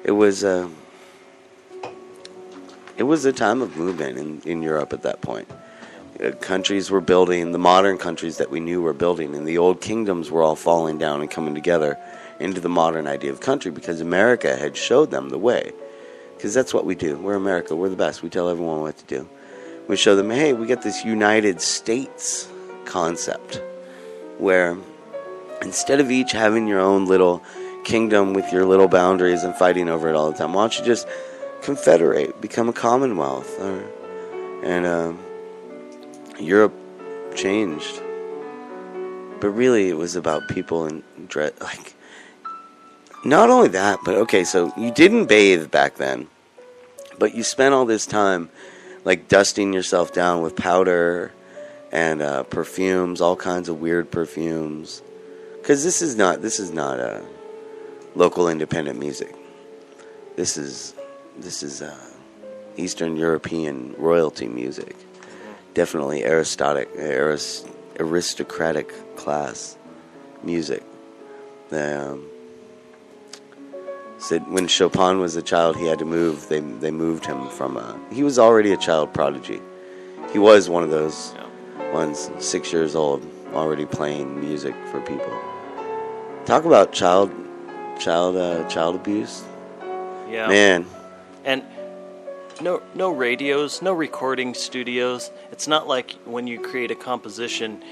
it was a time of movement in Europe at that point. Countries were building, the modern countries that we knew were building, and the old kingdoms were all falling down and coming together into the modern idea of country because America had showed them the way. Because that's what we do. We're America. We're the best. We tell everyone what to do. We show them, hey, we get this United States concept where instead of each having your own little kingdom with your little boundaries and fighting over it all the time, why don't you just confederate, become a commonwealth? And Europe changed. But really it was about people and not only that, but okay, so you didn't bathe back then, but you spent all this time dusting yourself down with powder and perfumes, all kinds of weird perfumes. Because this is not local independent music. This is Eastern European royalty music. Definitely aristocratic class music. Said when Chopin was a child, he had to move. They moved him from he was already a child prodigy. He was one of those ones, 6 years old, already playing music for people. Talk about child abuse. Yeah. Man. And no radios, no recording studios. It's not like when you create a composition,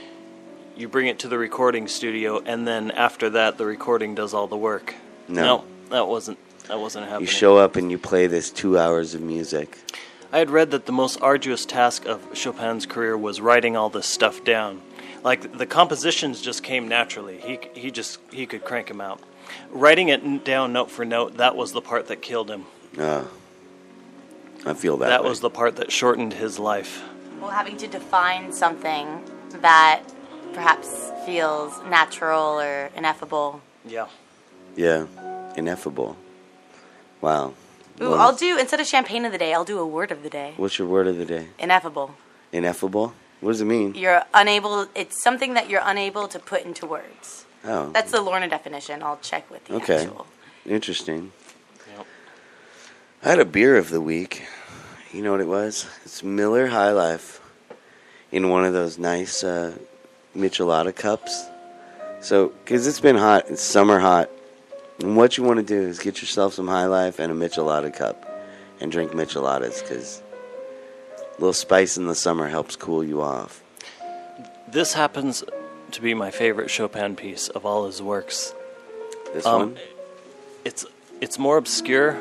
you bring it to the recording studio, and then after that, the recording does all the work. No. That wasn't. That wasn't happening. You show up and you play this 2 hours of music. I had read that the most arduous task of Chopin's career was writing all this stuff down. Like, the compositions just came naturally. He could crank them out. Writing it down note for note, that was the part that killed him. I feel that That way. was the part that shortened his life. Well, having to define something that perhaps feels natural or ineffable. Yeah. Yeah, ineffable. Wow. Ooh, Well, I'll do, instead of champagne of the day, I'll do a word of the day. What's your word of the day? Ineffable. Ineffable? What does it mean? It's something that you're unable to put into words. Oh. That's the Lorna definition. I'll check with the Okay. actual. Interesting. Yep. I had a beer of the week. You know what it was? It's Miller High Life in one of those nice Michelada cups. So, because it's been hot, it's summer hot, and what you want to do is get yourself some High Life and a Michelada cup and drink Micheladas, because a little spice in the summer helps cool you off. This happens to be my favorite Chopin piece of all his works. This one? It's more obscure,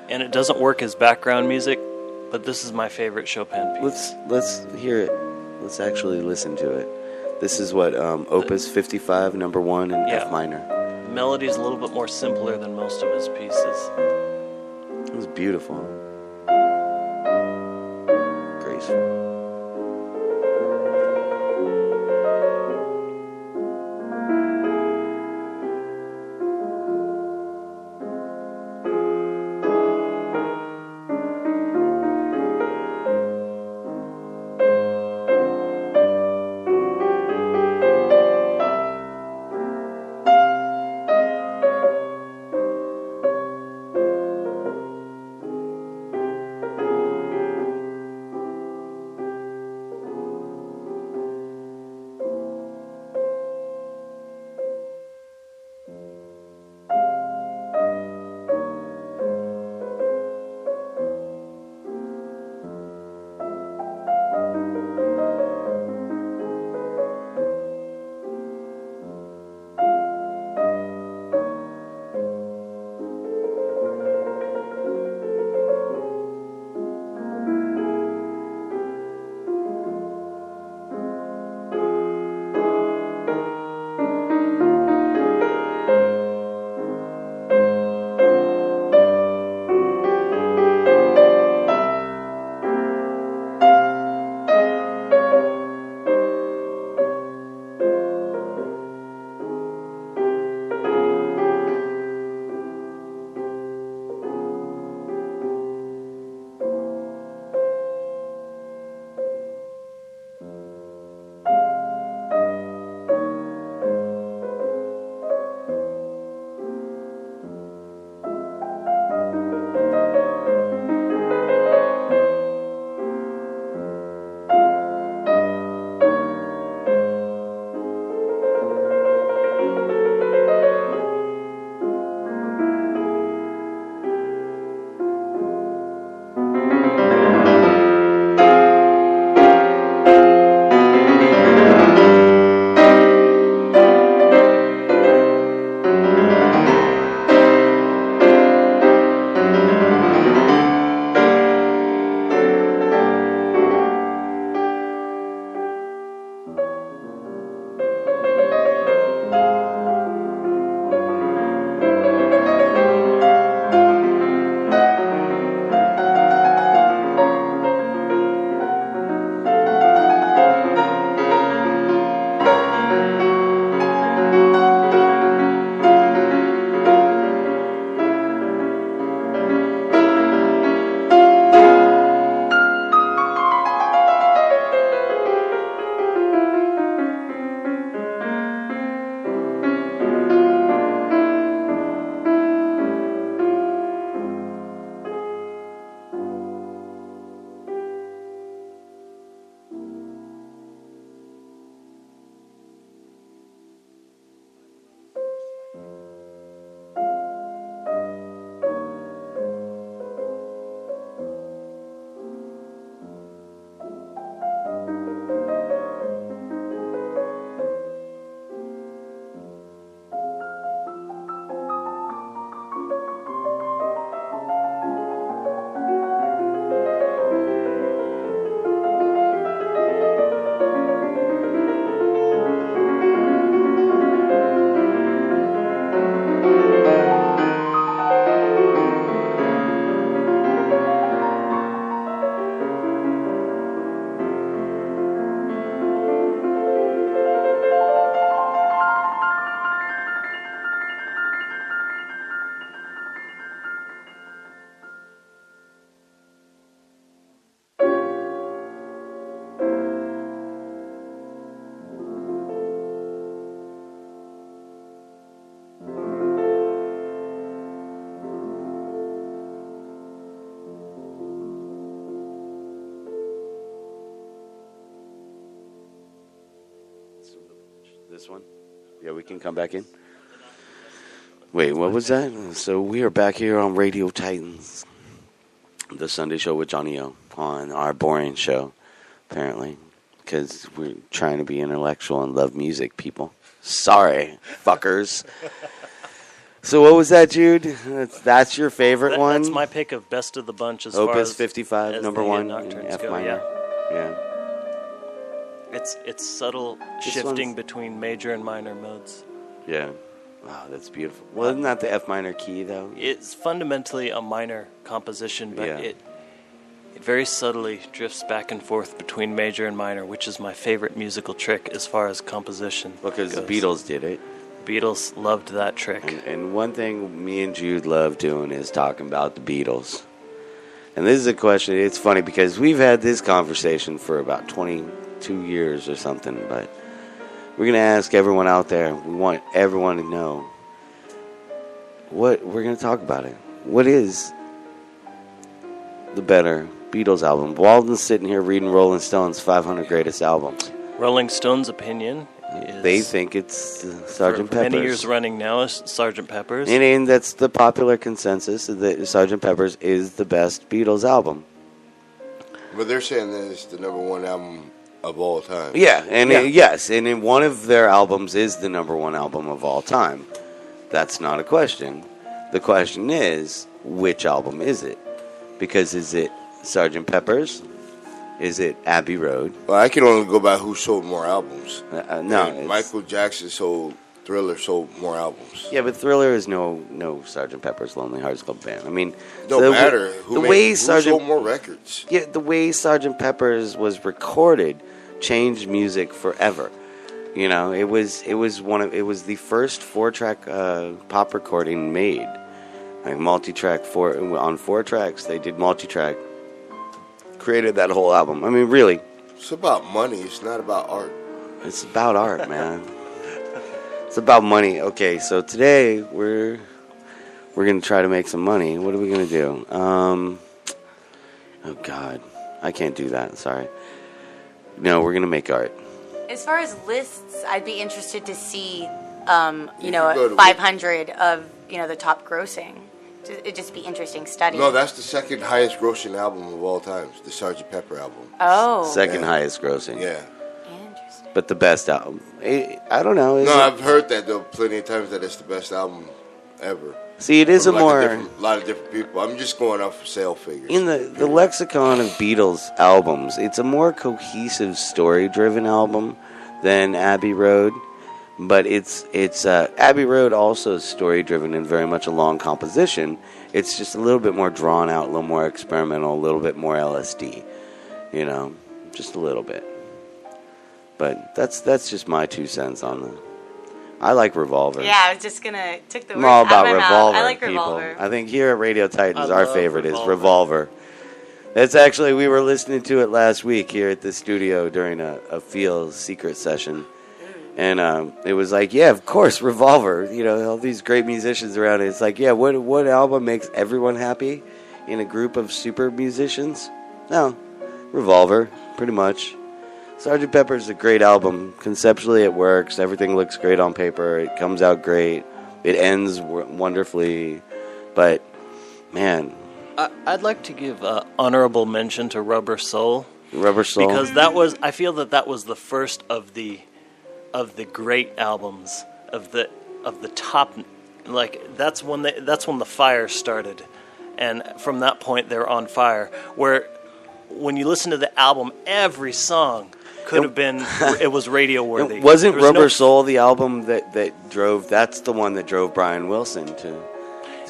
and it doesn't work as background music, but this is my favorite Chopin piece. Let's hear it. Let's actually listen to it. This is what, Opus 55, number 1 in Yeah. F minor. The melody is a little bit more simpler than most of his pieces. It was beautiful. Graceful. this one? Yeah, we can come back in. Wait, what was that? So we are back here on Radio Titans, the Sunday show with Johnny O, on our boring show, apparently, because we're trying to be intellectual and love music, people. Sorry, fuckers. So what was that, Jude? That's your favorite one? That's my pick of best of the bunch as Opus far as 55, as number the one in Nocturnes F go, minor. Yeah. It's subtle This shifting one's- between major and minor modes. Yeah. Oh, that's beautiful. Well, isn't that the F minor key, though? It's fundamentally a minor composition, but Yeah. it very subtly drifts back and forth between major and minor, which is my favorite musical trick as far as composition Because the goes. Beatles did it. Beatles loved that trick. And one thing me and Jude love doing is talking about the Beatles. And this is a question, it's funny because we've had this conversation for about 22 years or something, but we're going to ask everyone out there, we want everyone to know, what we're going to talk about it. What is the better Beatles album? Walton's sitting here reading Rolling Stone's 500 greatest albums. Rolling Stone's opinion is... They think it's Sgt. for Pepper's. many years running now is Sgt. Pepper's. And that's the popular consensus that Sgt. Pepper's is the best Beatles album. But they're saying that it's the number one album of all time. Yeah, and Yeah. yes, and in one of their albums is the number one album of all time. That's not a question. The question is, which album is it? Because is it Sgt. Pepper's? Is it Abbey Road? Well, I can only go by who sold more albums. No, And it's- Michael Jackson sold, Thriller sold more albums. Yeah, but Thriller is no Sgt. Pepper's Lonely Hearts Club Band. I mean, Don't matter who who sold more records. Yeah, the way Sgt. Pepper's was recorded changed music forever. You know, it was the first 4-track pop recording made. Like multi-track on 4 tracks, they did multi-track. Created that whole album. I mean, really, It's about money. It's not about art. it's about art, man. It's about money. Okay, so today we're gonna try to make some money. What are we gonna do? Oh God, I can't do that. Sorry. No, we're gonna make art. As far as lists, I'd be interested to see, You could go to 500 of, the top grossing. It'd just be interesting study. No, that's the second highest grossing album of all time. The Sgt. Pepper album. Oh. Second Yeah. highest grossing. Yeah. Interesting. But the best album. I don't know. No, I've heard that though plenty of times that it's the best album ever. See, it is a From more lot of different people. I'm just going off of sale figures. in the lexicon of Beatles albums. It's a more cohesive, story-driven album than Abbey Road. But it's Abbey Road also is story-driven and very much a long composition. It's just a little bit more drawn out, a little more experimental, a little bit more LSD. You know, just a little bit. But that's just my 2 cents on the. I like Revolver. Yeah, I was just gonna took the I'm words all out about of my mouth. Revolver, I like people. Revolver. I think here at Radio Titans, I our love favorite is Revolver. Revolver. That's actually, we were listening to it last week here at the studio during a Feel secret session. And it was like, yeah, of course, Revolver. You know, all these great musicians around it. It's like, yeah, what album makes everyone happy in a group of super musicians? No, Revolver, pretty much. Sgt. Pepper's a great album. Conceptually, it works. Everything looks great on paper. It comes out great. It ends wonderfully. But, man, I'd like to give honorable mention to Rubber Soul. Rubber Soul. Because I feel that was the first of the great albums of the top, like that's when the fire started, and from that point they're on fire. Where when you listen to the album, every song could have been it was radio worthy. It wasn't There was Rubber no- Soul the album that drove. That's the one that drove Brian Wilson to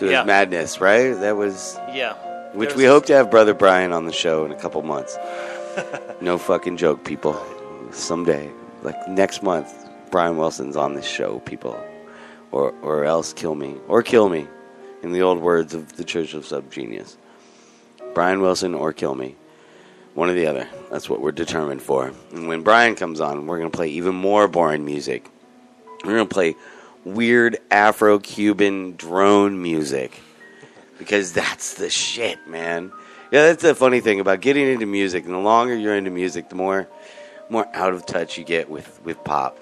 Yeah. his madness, right? That was. Yeah. Which There's- we hope to have Brother Brian on the show in a couple months. No fucking joke, people. Someday, like next month, Brian Wilson's on this show, people. Or else kill me. Or kill me, in the old words of the Church of Subgenius. Brian Wilson or kill me. One or the other. That's what we're determined for. And when Brian comes on, we're going to play even more boring music. We're going to play weird Afro-Cuban drone music. Because that's the shit, man. Yeah, that's the funny thing about getting into music. And the longer you're into music, the more out of touch you get with pop.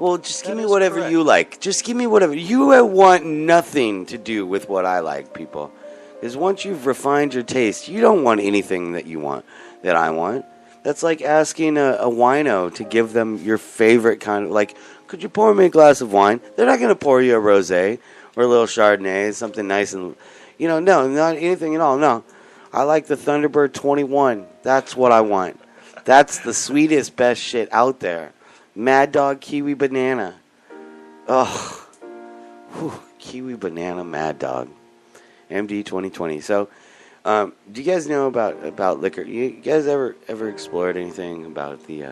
Well, just give That me is whatever correct. you like. Just give me whatever. You want nothing to do with what I like, people. Because once you've refined your taste, you don't want anything that you want, that I want. That's like asking a wino to give them your favorite kind of, like, could you pour me a glass of wine? They're not going to pour you a rosé or a little Chardonnay, something nice and, no, not anything at all, no. I like the Thunderbird 21. That's what I want. That's the sweetest, best shit out there. Mad Dog Kiwi Banana. Oh, Kiwi Banana Mad Dog. MD 2020. So, do you guys know about liquor? You guys ever explored anything about the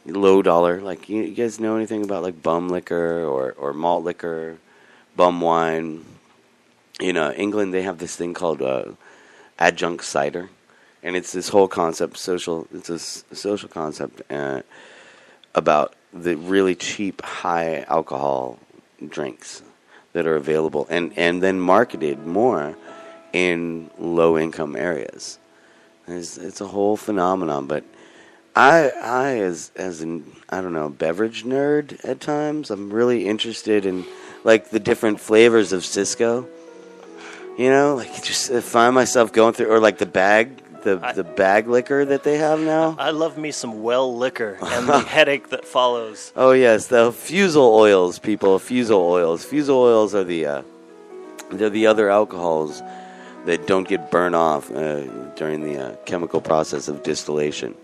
low dollar? Like, you guys know anything about like bum liquor or malt liquor, bum wine? In England, they have this thing called adjunct cider, and it's this whole concept, it's a social concept about the really cheap, high alcohol drinks that are available and then marketed more in low income areas. It's a whole phenomenon, but I as an beverage nerd at times, I'm really interested in like the different flavors of Cisco. Like just find myself going through, or like the bag liquor that they have now. I love me some well liquor and the headache that follows. Oh yes, the fusel oils, people. Fusel oils. Fusel oils are they're the other alcohols that don't get burned off during the chemical process of distillation,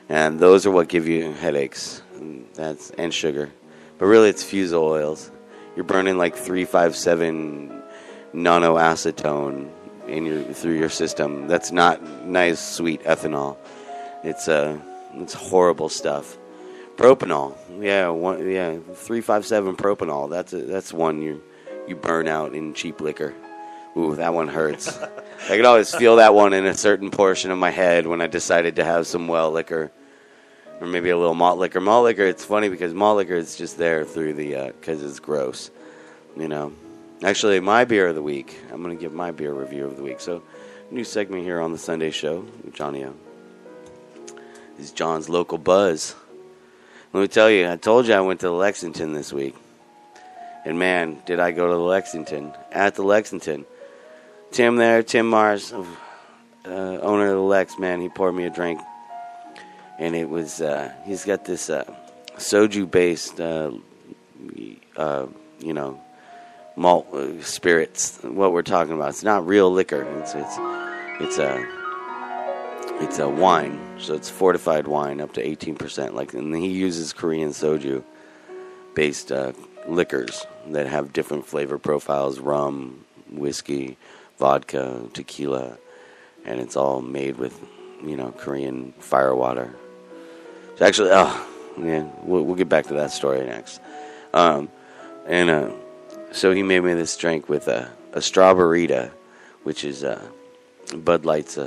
and those are what give you headaches. And sugar, but really it's fusel oils. You're burning like 3,5,7 nanoacetone through your system. That's not nice, sweet ethanol. It's horrible stuff. Propanol, 3,5,7 propanol. That's one you burn out in cheap liquor. Ooh, that one hurts. I could always feel that one in a certain portion of my head when I decided to have some well liquor, or maybe a little malt liquor. Malt liquor, it's funny because malt liquor is just there through because it's gross, Actually, my beer of the week. I'm going to give my beer review of the week. So, new segment here on the Sunday show with Johnny O. Is John's Local Buzz. Let me tell you, I told you I went to Lexington this week. And man, did I go to Lexington. At the Lexington. Tim Mars, owner of the Lex, man, he poured me a drink. And it was, he's got this soju-based, malt spirits. What we're talking about, it's not real liquor. It's a wine, so it's fortified wine up to 18%. And he uses Korean soju based liquors that have different flavor profiles: rum, whiskey, vodka, tequila, and it's all made with Korean fire water. So actually, we'll get back to that story next. So he made me this drink with a Strawberryta, which is Bud Light's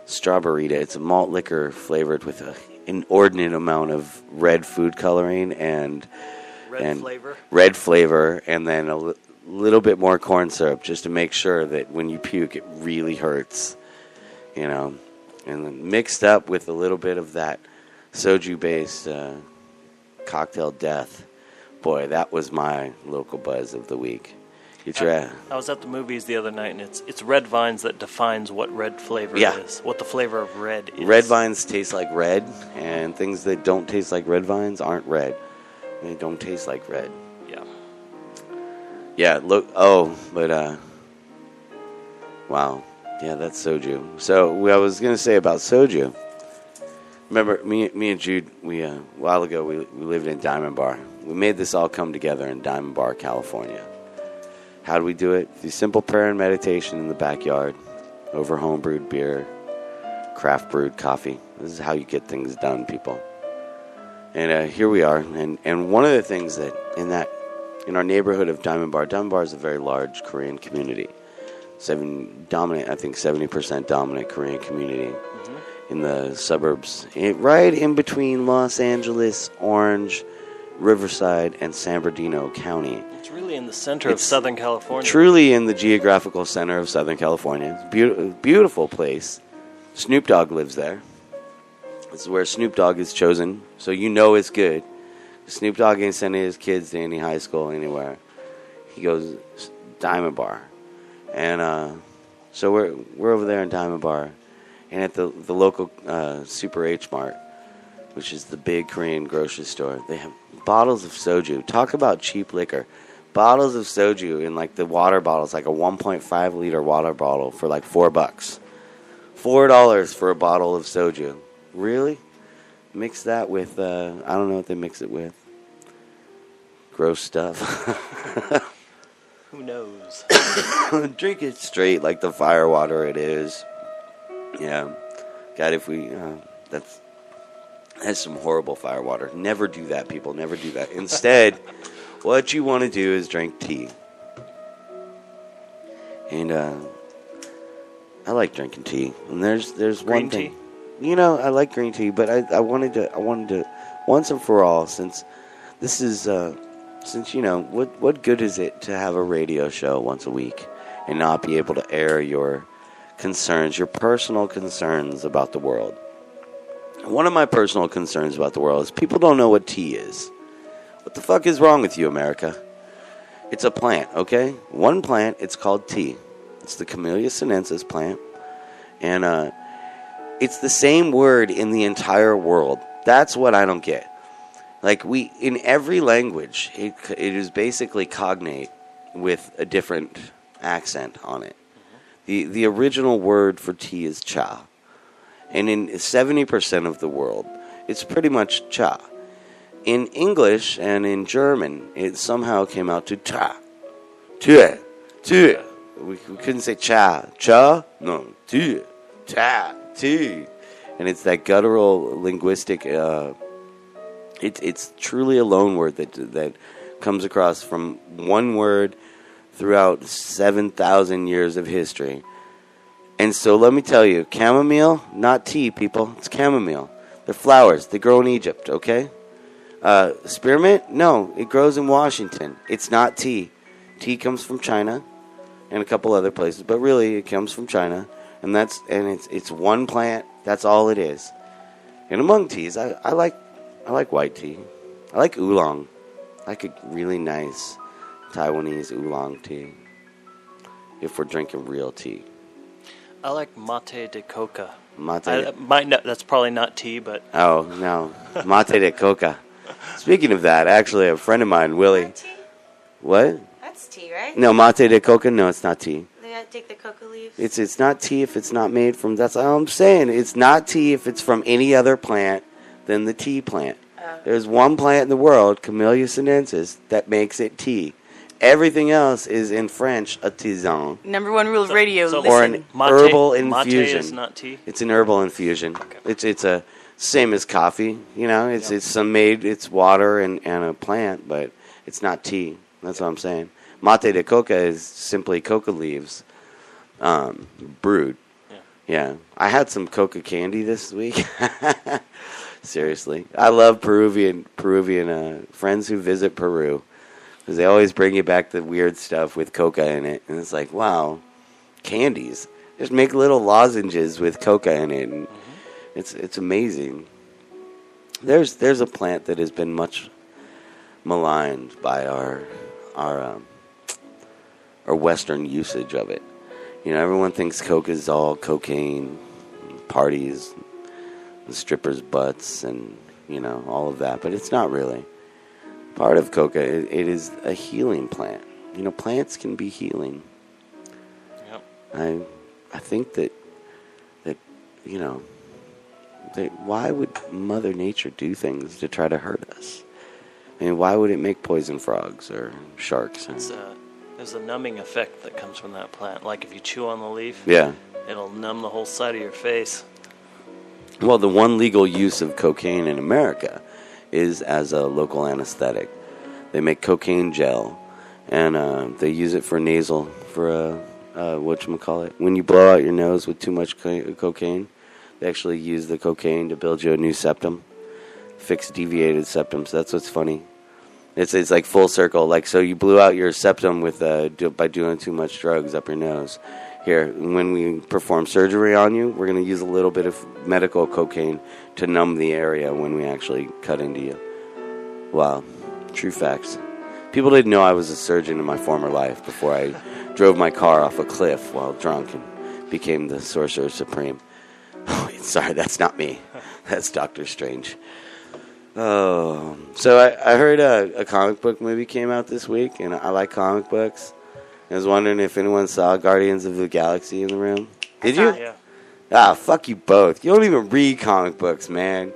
Strawberryta. It's a malt liquor flavored with an inordinate amount of red food coloring and red flavor, and then a little bit more corn syrup just to make sure that when you puke, it really hurts, and then mixed up with a little bit of that soju-based cocktail death. Boy, that was my local buzz of the week. I was at the movies the other night, and it's red vines that defines what red flavor is, what the flavor of red is. Red vines taste like red, and things that don't taste like red vines aren't red. They don't taste like red. Yeah. Yeah, wow. Yeah, that's soju. So, I was going to say about soju. Remember, me and Jude, a while ago, we lived in Diamond Bar. We made this all come together in Diamond Bar, California. How do we do it? Through simple prayer and meditation in the backyard, over home-brewed beer, craft-brewed coffee. This is how you get things done, people. And here we are. And one of the things that in our neighborhood of Diamond Bar is a very large Korean community. 70% dominant Korean community in the suburbs, right in between Los Angeles, Orange, Riverside, and San Bernardino County. It's really in the center of Southern California. Truly in the geographical center of Southern California. It's a beautiful place. Snoop Dogg lives there. This is where Snoop Dogg is chosen, so it's good. Snoop Dogg ain't sending his kids to any high school anywhere. He goes Diamond Bar, and so we're over there in Diamond Bar, and at the local Super H Mart, which is the big Korean grocery store. They have bottles of soju. Talk about cheap liquor. Bottles of soju in like the water bottles, like a 1.5 liter water bottle for like $4. $4 for a bottle of soju. Really? Mix that with, I don't know what they mix it with. Gross stuff. Who knows? Drink it straight like the fire water it is. Yeah. God, if we, that's some horrible fire water. Never do that, people. Never do that. Instead, what you want to do is drink tea. And, I like drinking tea. And there's Green one thing. tea? You know, I like green tea, but I wanted to once and for all, since this is since you know, what good is it to have a radio show once a week and not be able to air your concerns, your personal concerns about the world? One of my personal concerns about the world is people don't know what tea is. What the fuck is wrong with you, America? It's a plant, okay? One plant, it's called tea. It's the Camellia sinensis plant. And it's the same word in the entire world. That's what I don't get. Like, in every language, it is basically cognate with a different accent on it. The original word for tea is cha. And in 70% of the world, it's pretty much cha. In English and in German, it somehow came out to ta. Tue. Tue. We couldn't say cha. Cha? No. Tue. Ta. Tue. And it's that guttural linguistic... It's truly a loan word that comes across from one word throughout 7,000 years of history. And so let me tell you, chamomile, not tea, people. It's chamomile. They're flowers. They grow in Egypt, okay? Spearmint? No, it grows in Washington. It's not tea. Tea comes from China and a couple other places, but really it comes from China. And it's one plant. That's all it is. And among teas, I like white tea. I like oolong. I like a really nice Taiwanese oolong tea. If we're drinking real tea. I like mate de coca. That's probably not tea, but... Oh, no. Mate de coca. Speaking of that, actually, a friend of mine, Willie... What? That's tea, right? No, mate de coca, no, it's not tea. They gotta take the coca leaves. It's not tea if it's not made from... That's all I'm saying. It's not tea if it's from any other plant than the tea plant. Oh. There's one plant in the world, Camellia sinensis, that makes it tea. Everything else is in French a tisane. Number one rule of radio, listen. Or an herbal infusion. Mate is not tea? It's an herbal infusion. Okay. It's a same as coffee, you know. It's water and a plant, but it's not tea. That's what I'm saying. Mate de coca is simply coca leaves, brewed. Yeah. I had some coca candy this week. Seriously, I love Peruvian friends who visit Peru. Because they always bring you back the weird stuff with coca in it. And it's like, wow, candies. Just make little lozenges with coca in it. And it's amazing. There's a plant that has been much maligned by our Western usage of it. You know, everyone thinks coca is all cocaine, parties, and strippers' butts, and, you know, all of that. But it's not really. Part of coca, it is a healing plant. You know, plants can be healing. Yep. I think that you know, why would Mother Nature do things to try to hurt us? I mean, why would it make poison frogs or sharks? There's a numbing effect that comes from that plant. Like if you chew on the leaf, it'll numb the whole side of your face. Well, the one legal use of cocaine in America is as a local anesthetic. They make cocaine gel, and they use it for nasal, for whatchamacallit. When you blow out your nose with too much cocaine, they actually use the cocaine to build you a new septum, fix deviated septums. That's what's funny. It's like full circle. Like, so you blew out your septum with by doing too much drugs up your nose. Here, when we perform surgery on you, we're going to use a little bit of medical cocaine to numb the area when we actually cut into you. Wow. True facts. People didn't know I was a surgeon in my former life before I drove my car off a cliff while drunk and became the Sorcerer Supreme. Oh, sorry, that's not me. That's Doctor Strange. Oh, so I heard a comic book movie came out this week, and I like comic books. I was wondering if anyone saw Guardians of the Galaxy in the room. Did you? Yeah. Ah, fuck you both. You don't even read comic books, man.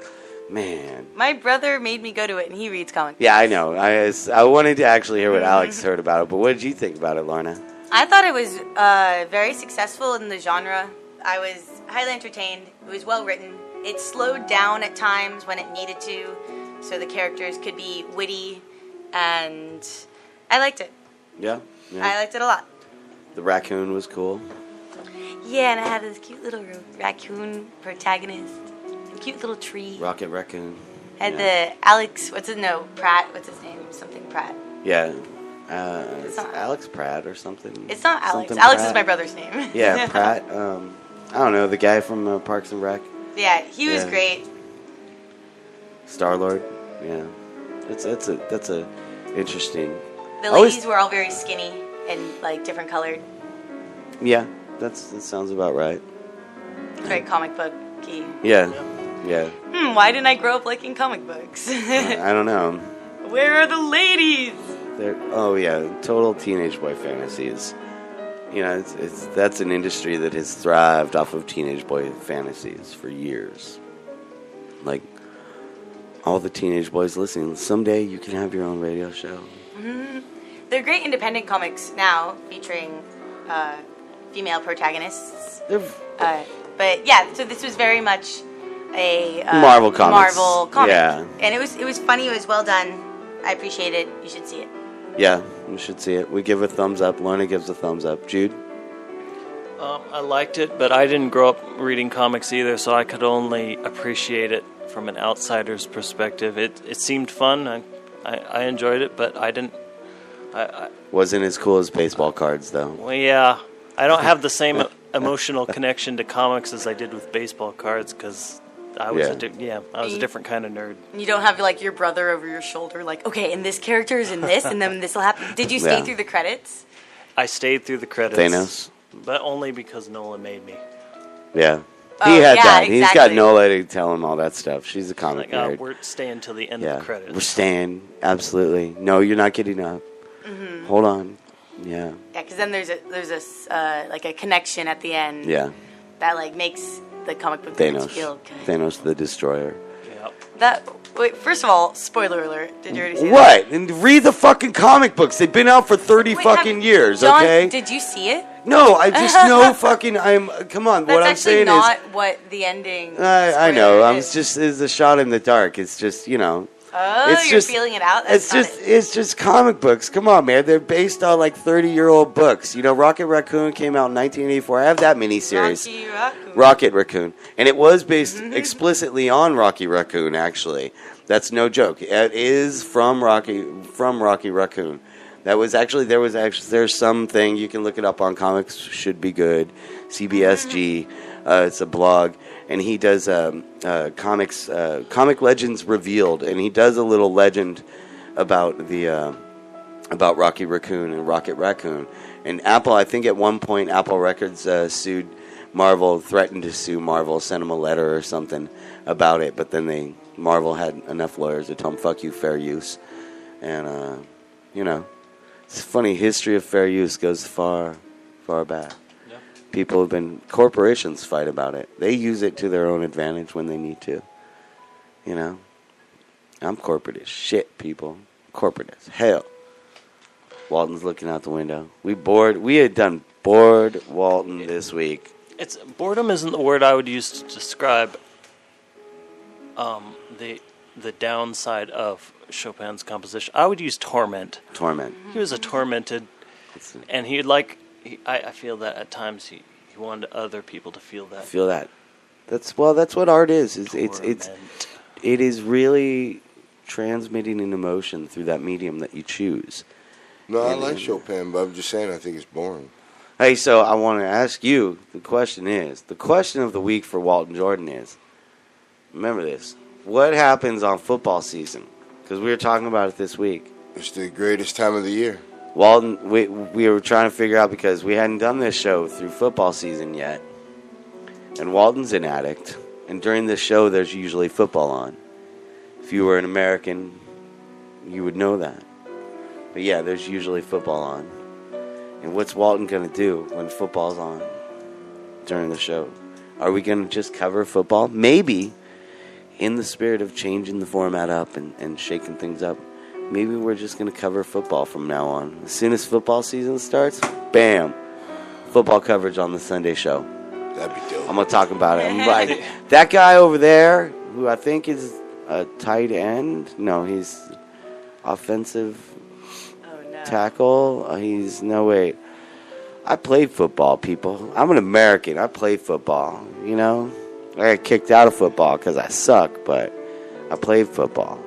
Man. My brother made me go to it, and he reads comics. Yeah, I know. I wanted to actually hear what Alex heard about it, but what did you think about it, Lorna? I thought it was very successful in the genre. I was highly entertained. It was well written. It slowed down at times when it needed to, so the characters could be witty, and I liked it. Yeah? I liked it a lot. The raccoon was cool. Yeah, and it had this cute little raccoon protagonist, a cute little tree. Rocket Raccoon. Had the Alex, Pratt, what's his name? Something Pratt. Yeah. It's Alex Pratt or something. It's not Alex. Something Alex Pratt. is my brother's name. Yeah, Pratt. I don't know, the guy from Parks and Rec. Yeah, he was great. Star-Lord. Yeah. That's a interesting. The ladies were all very skinny and like different colored. Yeah, that sounds about right. It's very comic book-y. Yeah. Why didn't I grow up liking comic books? I don't know. Where are the ladies? Total teenage boy fantasies. You know, that's an industry that has thrived off of teenage boy fantasies for years. Like, all the teenage boys listening, someday you can have your own radio show. Mm-hmm. They're great independent comics now, featuring female protagonists. But yeah, so this was very much a Marvel comics. Marvel comic. Yeah. And it was funny, it was well done. I appreciate it. You should see it. Yeah, you should see it. We give a thumbs up. Lorna gives a thumbs up. Jude? I liked it, but I didn't grow up reading comics either, so I could only appreciate it from an outsider's perspective. It seemed fun. I enjoyed it, but I didn't... Wasn't as cool as baseball cards, though. Well, yeah. I don't have the same emotional connection to comics as I did with baseball cards, because I was a different kind of nerd. You don't have like your brother over your shoulder, like, okay, and this character is in this, and then this will happen. Did you stay through the credits? I stayed through the credits. Thanos? But only because Nola made me. Yeah. He had that. Exactly. He's got Nola to tell him all that stuff. She's a comic nerd. We're staying till the end of the credits. We're staying. Absolutely. No, you're not getting up. Mm-hmm. Hold on. Yeah. Yeah, because then there's a connection at the end. Yeah. That like makes the comic book Thanos feel good. Thanos the Destroyer. Yeah. Wait, first of all, spoiler alert. Did you already see what? And read the fucking comic books. They've been out for 30 years, John, okay? Did you see it? No, I just know fucking... come on, what I'm saying is... That's actually not what the ending... I know, it's a shot in the dark. It's just, Oh, you're feeling it out? It's just comic books. Come on, man. They're based on, 30-year-old books. Rocket Raccoon came out in 1984. I have that miniseries. Rocket Raccoon. And it was based explicitly on Rocky Raccoon, actually. That's no joke. It is from Rocky Raccoon. There's something, you can look it up on Comics Should Be Good, CBSG. It's a blog. And he does Comic Legends Revealed, and he does a little legend about about Rocky Raccoon and Rocket Raccoon. And Apple, I think at one point, Apple Records sued Marvel, threatened to sue Marvel, sent them a letter or something about it, but then Marvel had enough lawyers to tell them, fuck you, fair use. And, it's funny, history of fair use goes far, far back. Corporations fight about it. They use it to their own advantage when they need to. I'm corporate as shit, people. Corporate as hell. Walton's looking out the window. We had done bored Walton this week. Boredom isn't the word I would use to describe the downside of Chopin's composition. I would use torment. Torment. He was a tormented, and I feel that at times he wanted other people to feel that. Feel that. That's what art is. It is really transmitting an emotion through that medium that you choose. No, I like Chopin, but I'm just saying I think it's boring. Hey, so I want to ask you, the question of the week for Walton Jordan is, remember this, what happens on football season Because we were talking about it this week. It's the greatest time of the year. Walton, we were trying to figure out because we hadn't done this show through football season yet. And Walton's an addict. And during this show, there's usually football on. If you were an American, you would know that. But yeah, there's usually football on. And what's Walton going to do when football's on during the show? Are we going to just cover football? Maybe, in the spirit of changing the format up and shaking things up, maybe we're just going to cover football from now on. As soon as football season starts, bam, football coverage on the Sunday show. That'd be dope. I'm going to talk about it. I'm like, that guy over there, who I think is a tight end. No, he's offensive tackle. Wait. I played football, people. I'm an American. I played football, you know. I got kicked out of football because I suck, but I played football.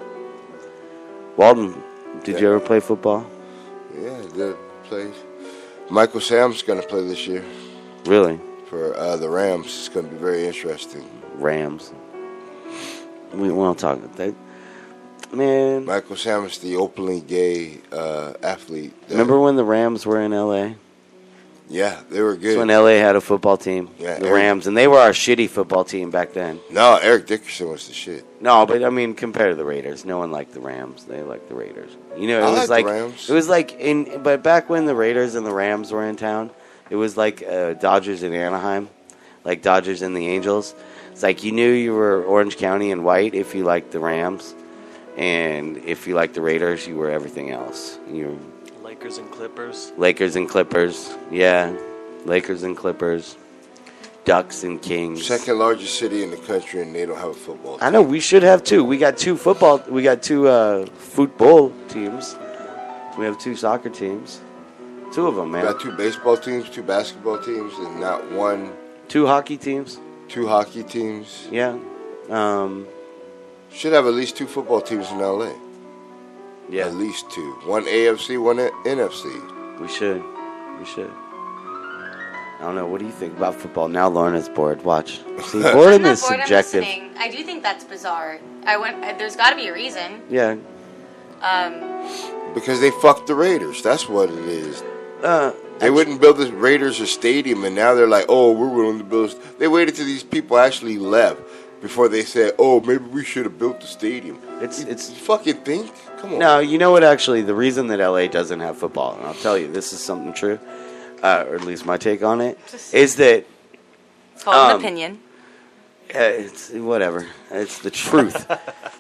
Walton, did you ever play football? Yeah, I did play. Michael Sam's going to play this year. Really? For the Rams. It's going to be very interesting. Rams. We won't talk about that. Man. Michael Sam is the openly gay athlete. Remember when the Rams were in L.A.? Yeah, they were good. That's when L.A. had a football team. Yeah, the Rams. And they were our shitty football team back then. No, Eric Dickerson was the shit. No, but I mean, compared to the Raiders, no one liked the Rams. They liked the Raiders. You know, I like the Rams. It was like but back when the Raiders and the Rams were in town, it was like Dodgers in Anaheim, like Dodgers and the Angels. It's like you knew you were Orange County and white if you liked the Rams, and if you liked the Raiders, you were everything else. You were Lakers and Clippers. Lakers and Clippers, yeah, Lakers and Clippers. Ducks and Kings. Second largest city in the country, and they don't have a football team. I know, we should have two. We got two football teams. We have two soccer teams. Two of them, man. We got two baseball teams, two basketball teams, and not one. Two hockey teams. Two hockey teams. Yeah. Should have at least two football teams in LA. Yeah. At least two. One AFC, one NFC. We should. I don't know. What do you think about football? Now Lorna's bored. Watch. See, boredom is subjective. I do think that's bizarre. There's got to be a reason. Yeah. Because they fucked the Raiders. That's what it is. They wouldn't build the Raiders a stadium, and now they're like, oh, we're willing to build. They waited till these people actually left before they said, oh, maybe we should have built the stadium. It's fucking think. Come on. No, you know what? Actually, the reason that LA doesn't have football, and I'll tell you, this is something true, or at least my take on it, is that it's called an opinion. It's whatever. It's the truth.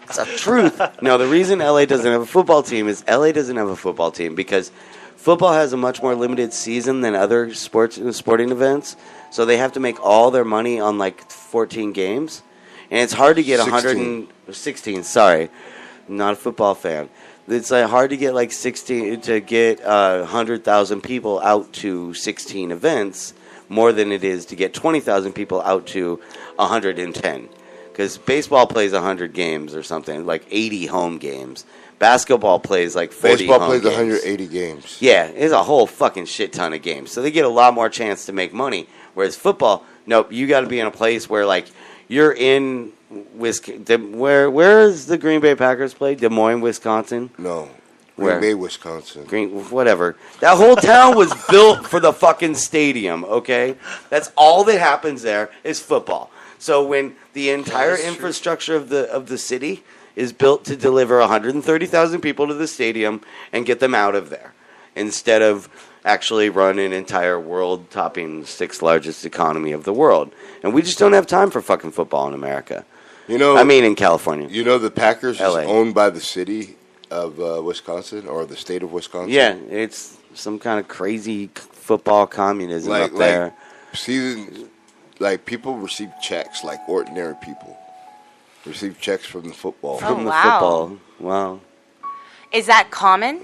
It's the truth. No, the reason LA doesn't have a football team is LA doesn't have a football team because football has a much more limited season than other sporting events. So they have to make all their money on like 14 games. And it's hard to get 116. Sorry. I'm not a football fan. It's hard to get like 100,000 people out to 16 events more than it is to get 20,000 people out to 110. Because baseball plays 100 games or something, like 80 home games. Basketball plays like 40 Baseball home plays games. 180 games. Yeah, it's a whole fucking shit ton of games. So they get a lot more chance to make money. Whereas football, nope, you got to be in a place where like you're in Wisconsin. Where is the Green Bay Packers play? Des Moines, Wisconsin? No. Where? Green Bay, Wisconsin. Whatever. That whole town was built for the fucking stadium, okay? That's all that happens there is football. So when the entire infrastructure of the city is built to deliver 130,000 people to the stadium and get them out of there instead of actually run an entire world-topping sixth largest economy of the world. And we just don't have time for fucking football in America. You know, I mean in California. You know the Packers LA. is owned by the city of Wisconsin or the state of Wisconsin? Yeah, it's some kind of crazy football communism up there. Like people receive checks like ordinary people. Receive checks from the football. From the football. Wow. Is that common?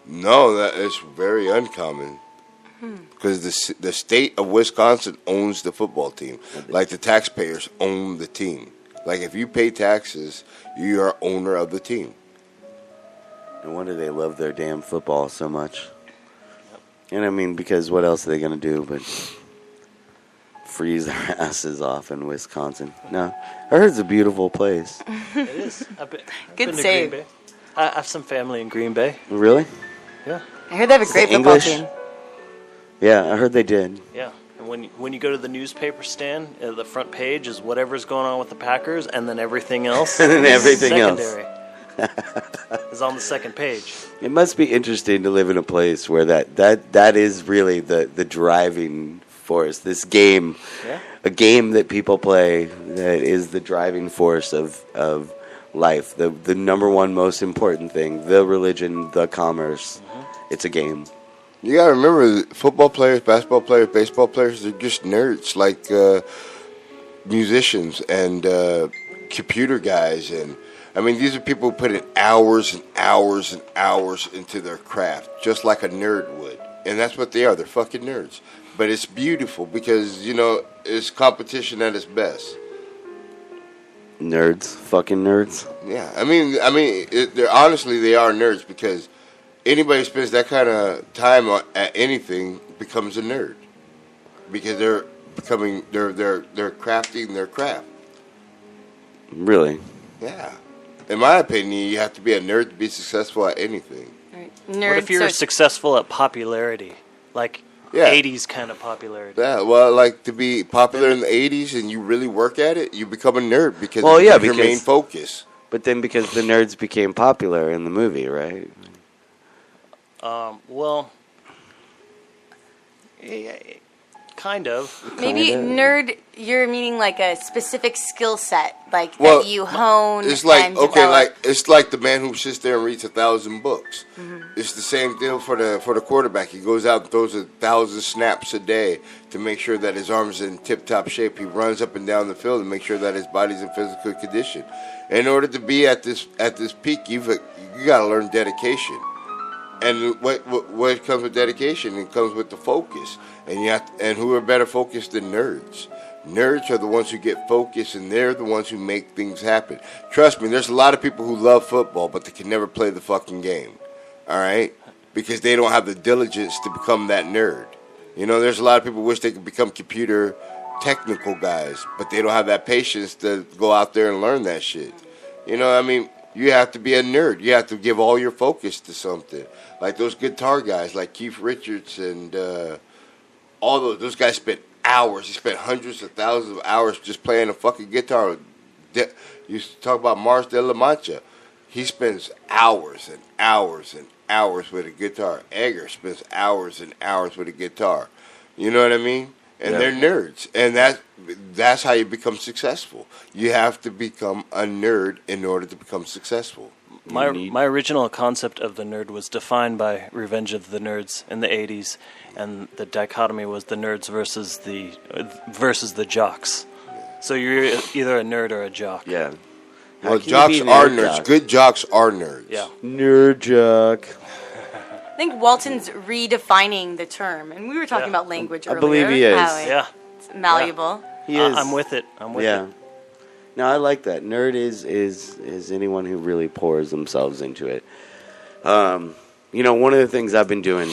No, that is very uncommon. Because the state of Wisconsin owns the football team. Like the taxpayers own the team. Like if you pay taxes, you are owner of the team. No wonder they love their damn football so much. And I mean, because what else are they going to do but freeze their asses off in Wisconsin? No. I heard it's a beautiful place. It is. I've Good been to save. Green Bay. I have some family in Green Bay. Really? Yeah. I heard they have a great football English? team. Yeah, I heard they did. Yeah. And when you go to the newspaper stand, the front page is whatever's going on with the Packers, and then everything else. And then everything else. secondary is on the second page. It must be interesting to live in a place where that is really the driving force. This game, a game that people play that is the driving force of life. The number one most important thing, the religion, the commerce. It's a game. You gotta remember, football players, basketball players, baseball players, they're just nerds like musicians and computer guys. And I mean, these are people who put in hours and hours and hours into their craft, just like a nerd would. And that's what they are. They're fucking nerds. But it's beautiful because, you know, it's competition at its best. Nerds. Fucking nerds. Yeah. I mean, honestly, they are nerds because anybody who spends that kind of time at anything becomes a nerd because they're crafting their craft. Really? Yeah. In my opinion, you have to be a nerd to be successful at anything. Right. What Nerds if you're are- successful at popularity? Like 80s kind of popularity. Yeah, well, like to be popular in the 80s and you really work at it, you become a nerd because it's your main focus. But then because the nerds became popular in the movie, right? Well, kind of. Maybe Kinda. nerd, you're meaning like a specific skill set, like Well, that you hone. It's like and okay, develop. like it's like the man who sits there and reads 1,000 books. Mm-hmm. It's the same deal for the quarterback. He goes out and throws 1,000 snaps a day to make sure that his arms are in tip-top shape. He runs up and down the field and make sure that his body's in physical condition. In order to be at this peak, you got to learn dedication. And what comes with dedication? It comes with the focus. And who are better focused than nerds? Nerds are the ones who get focused, and they're the ones who make things happen. Trust me, there's a lot of people who love football, but they can never play the fucking game. All right? Because they don't have the diligence to become that nerd. You know, there's a lot of people who wish they could become computer technical guys, but they don't have that patience to go out there and learn that shit. You know, I mean, you have to be a nerd. You have to give all your focus to something. Like those guitar guys, like Keith Richards and all those guys spent hours. He spent hundreds of thousands of hours just playing a fucking guitar. You used to talk about Mars de la Mancha. He spends hours and hours and hours with a guitar. Egger spends hours and hours with a guitar. You know what I mean? And they're nerds. And that's how you become successful. You have to become a nerd in order to become successful. My original concept of the nerd was defined by Revenge of the Nerds in the 80s, and the dichotomy was the nerds versus the jocks. So you're either a nerd or a jock. Yeah. Well, jocks are nerds. Jock? Good jocks are nerds. Yeah. Nerd jock. I think Walton's redefining the term, and we were talking about language earlier. believe he is. How Yeah. it's malleable. He is. I'm with it. Yeah. No, I like that. Nerd is anyone who really pours themselves into it. You know, one of the things I've been doing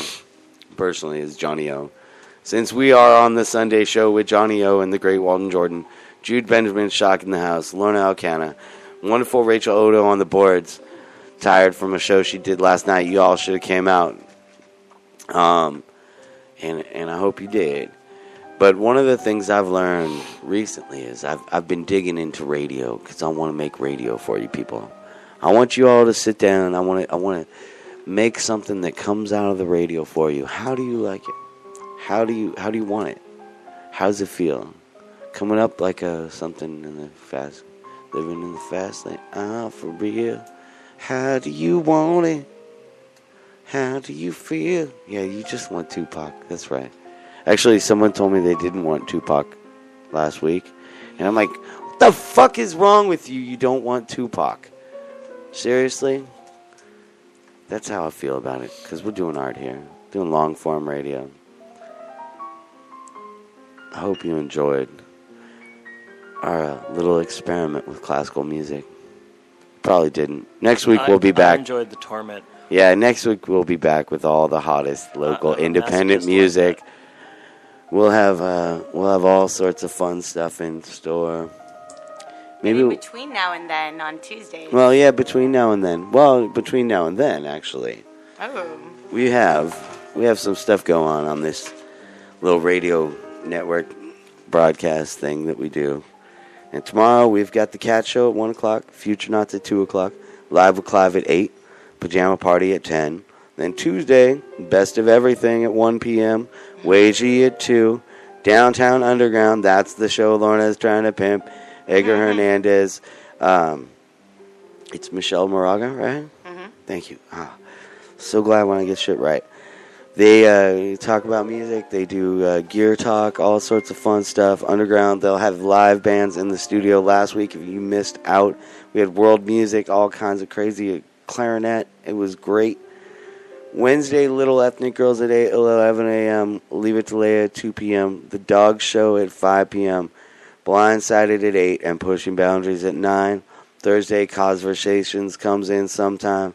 personally is Johnny O. Since we are on the Sunday show with Johnny O and the great Walton Jordan, Jude Benjamin Shock in the house, Lorna Alcana, wonderful Rachel Odo on the boards, tired from a show she did last night. You all should have came out. And I hope you did. But one of the things I've learned recently is I've been digging into radio because I want to make radio for you people. I want you all to sit down and I want to make something that comes out of the radio for you. How do you like it? How do you want it? How does it feel? Coming up like something in the fast, living in the fast lane. For real. How do you want it? How do you feel? Yeah, you just want Tupac. That's right. Actually, someone told me they didn't want Tupac last week. And I'm like, what the fuck is wrong with you? You don't want Tupac. Seriously? That's how I feel about it. Because we're doing art here. Doing long-form radio. I hope you enjoyed our little experiment with classical music. Probably didn't. Next week we'll be back. I enjoyed the torment. Yeah, next week we'll be back with all the hottest local independent music. We'll have all sorts of fun stuff in store. Maybe between now and then on Tuesdays. Well, yeah, between now and then. Well, between now and then, actually. Oh. We have some stuff going on this little radio network broadcast thing that we do. And tomorrow we've got the Cat Show at 1 o'clock, Future Knots at 2 o'clock, Live with Clive at 8, Pajama Party at 10. Then Tuesday, Best of Everything at 1 p.m., Wagey at 2, Downtown Underground, that's the show Lorna's trying to pimp, Edgar Hernandez. It's Michelle Moraga, right? Mm-hmm. Thank you. So glad when I get shit right. They talk about music. They do gear talk, all sorts of fun stuff. Underground, they'll have live bands in the studio. Last week, if you missed out, we had world music, all kinds of crazy clarinet. It was great. Wednesday, Little Ethnic Girls at 11 a.m. Leave It to Leia at 2 p.m. The Dog Show at 5 p.m. Blindsided at 8 and Pushing Boundaries at 9. Thursday, Conversations comes in sometime.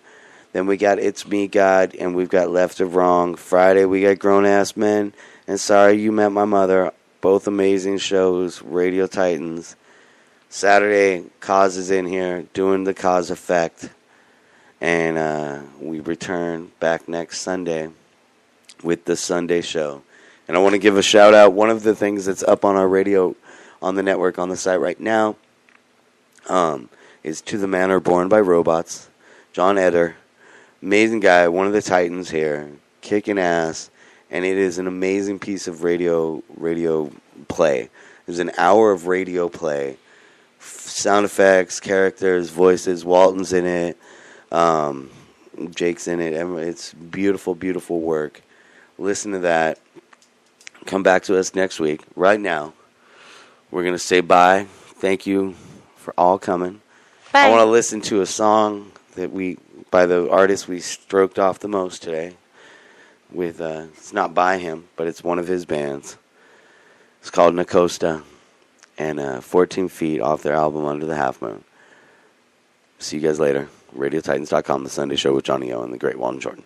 Then we got It's Me, God, and we've got Left of Wrong. Friday, we got Grown Ass Men and Sorry You Met My Mother. Both amazing shows, Radio Titans. Saturday, Cause is in here doing the Cause Effect. And we return back next Sunday with the Sunday show. And I want to give a shout out. One of the things that's up on our radio, on the network, on the site right now, is To the Manor Born by Robots. John Eder. Amazing guy, one of the Titans here, kicking ass, and it is an amazing piece of radio play. There's an hour of radio play, sound effects, characters, voices. Walton's in it, Jake's in it. It's beautiful, beautiful work. Listen to that. Come back to us next week. Right now, we're gonna say bye. Thank you for all coming. Bye. I want to listen to a song that by the artist we stroked off the most today. With it's not by him, but it's one of his bands. It's called Nacosta, and 14 Feet off their album Under the Half Moon. See you guys later. RadioTitans.com, The Sunday Show with Johnny O and the Great Walton Jordan.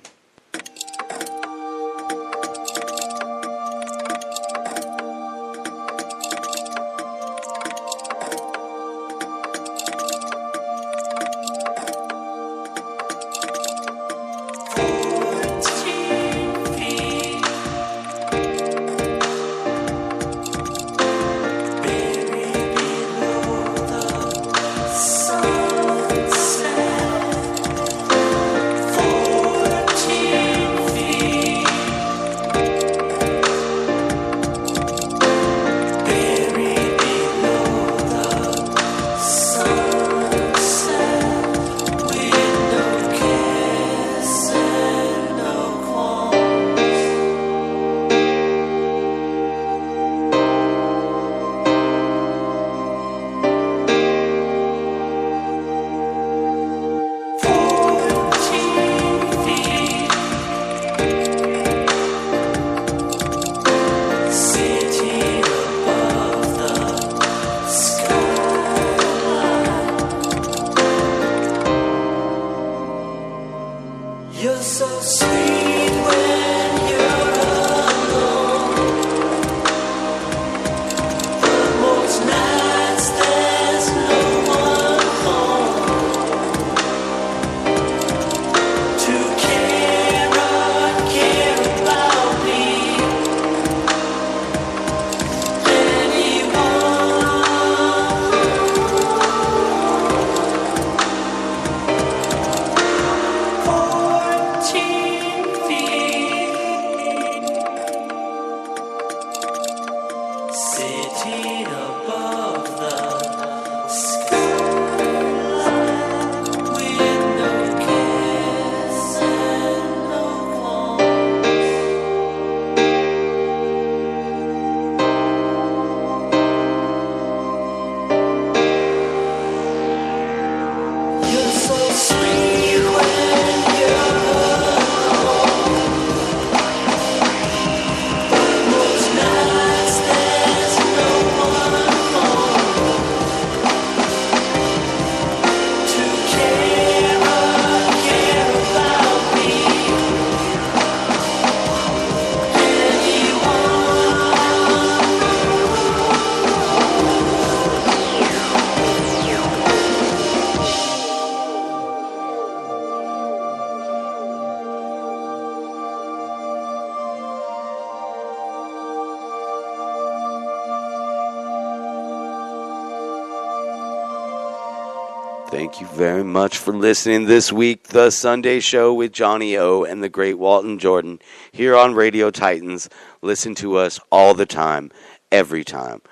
Thank you very much for listening this week. The Sunday Show with Johnny O and the great Walton Jordan here on Radio Titans. Listen to us all the time, every time.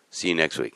See you next week.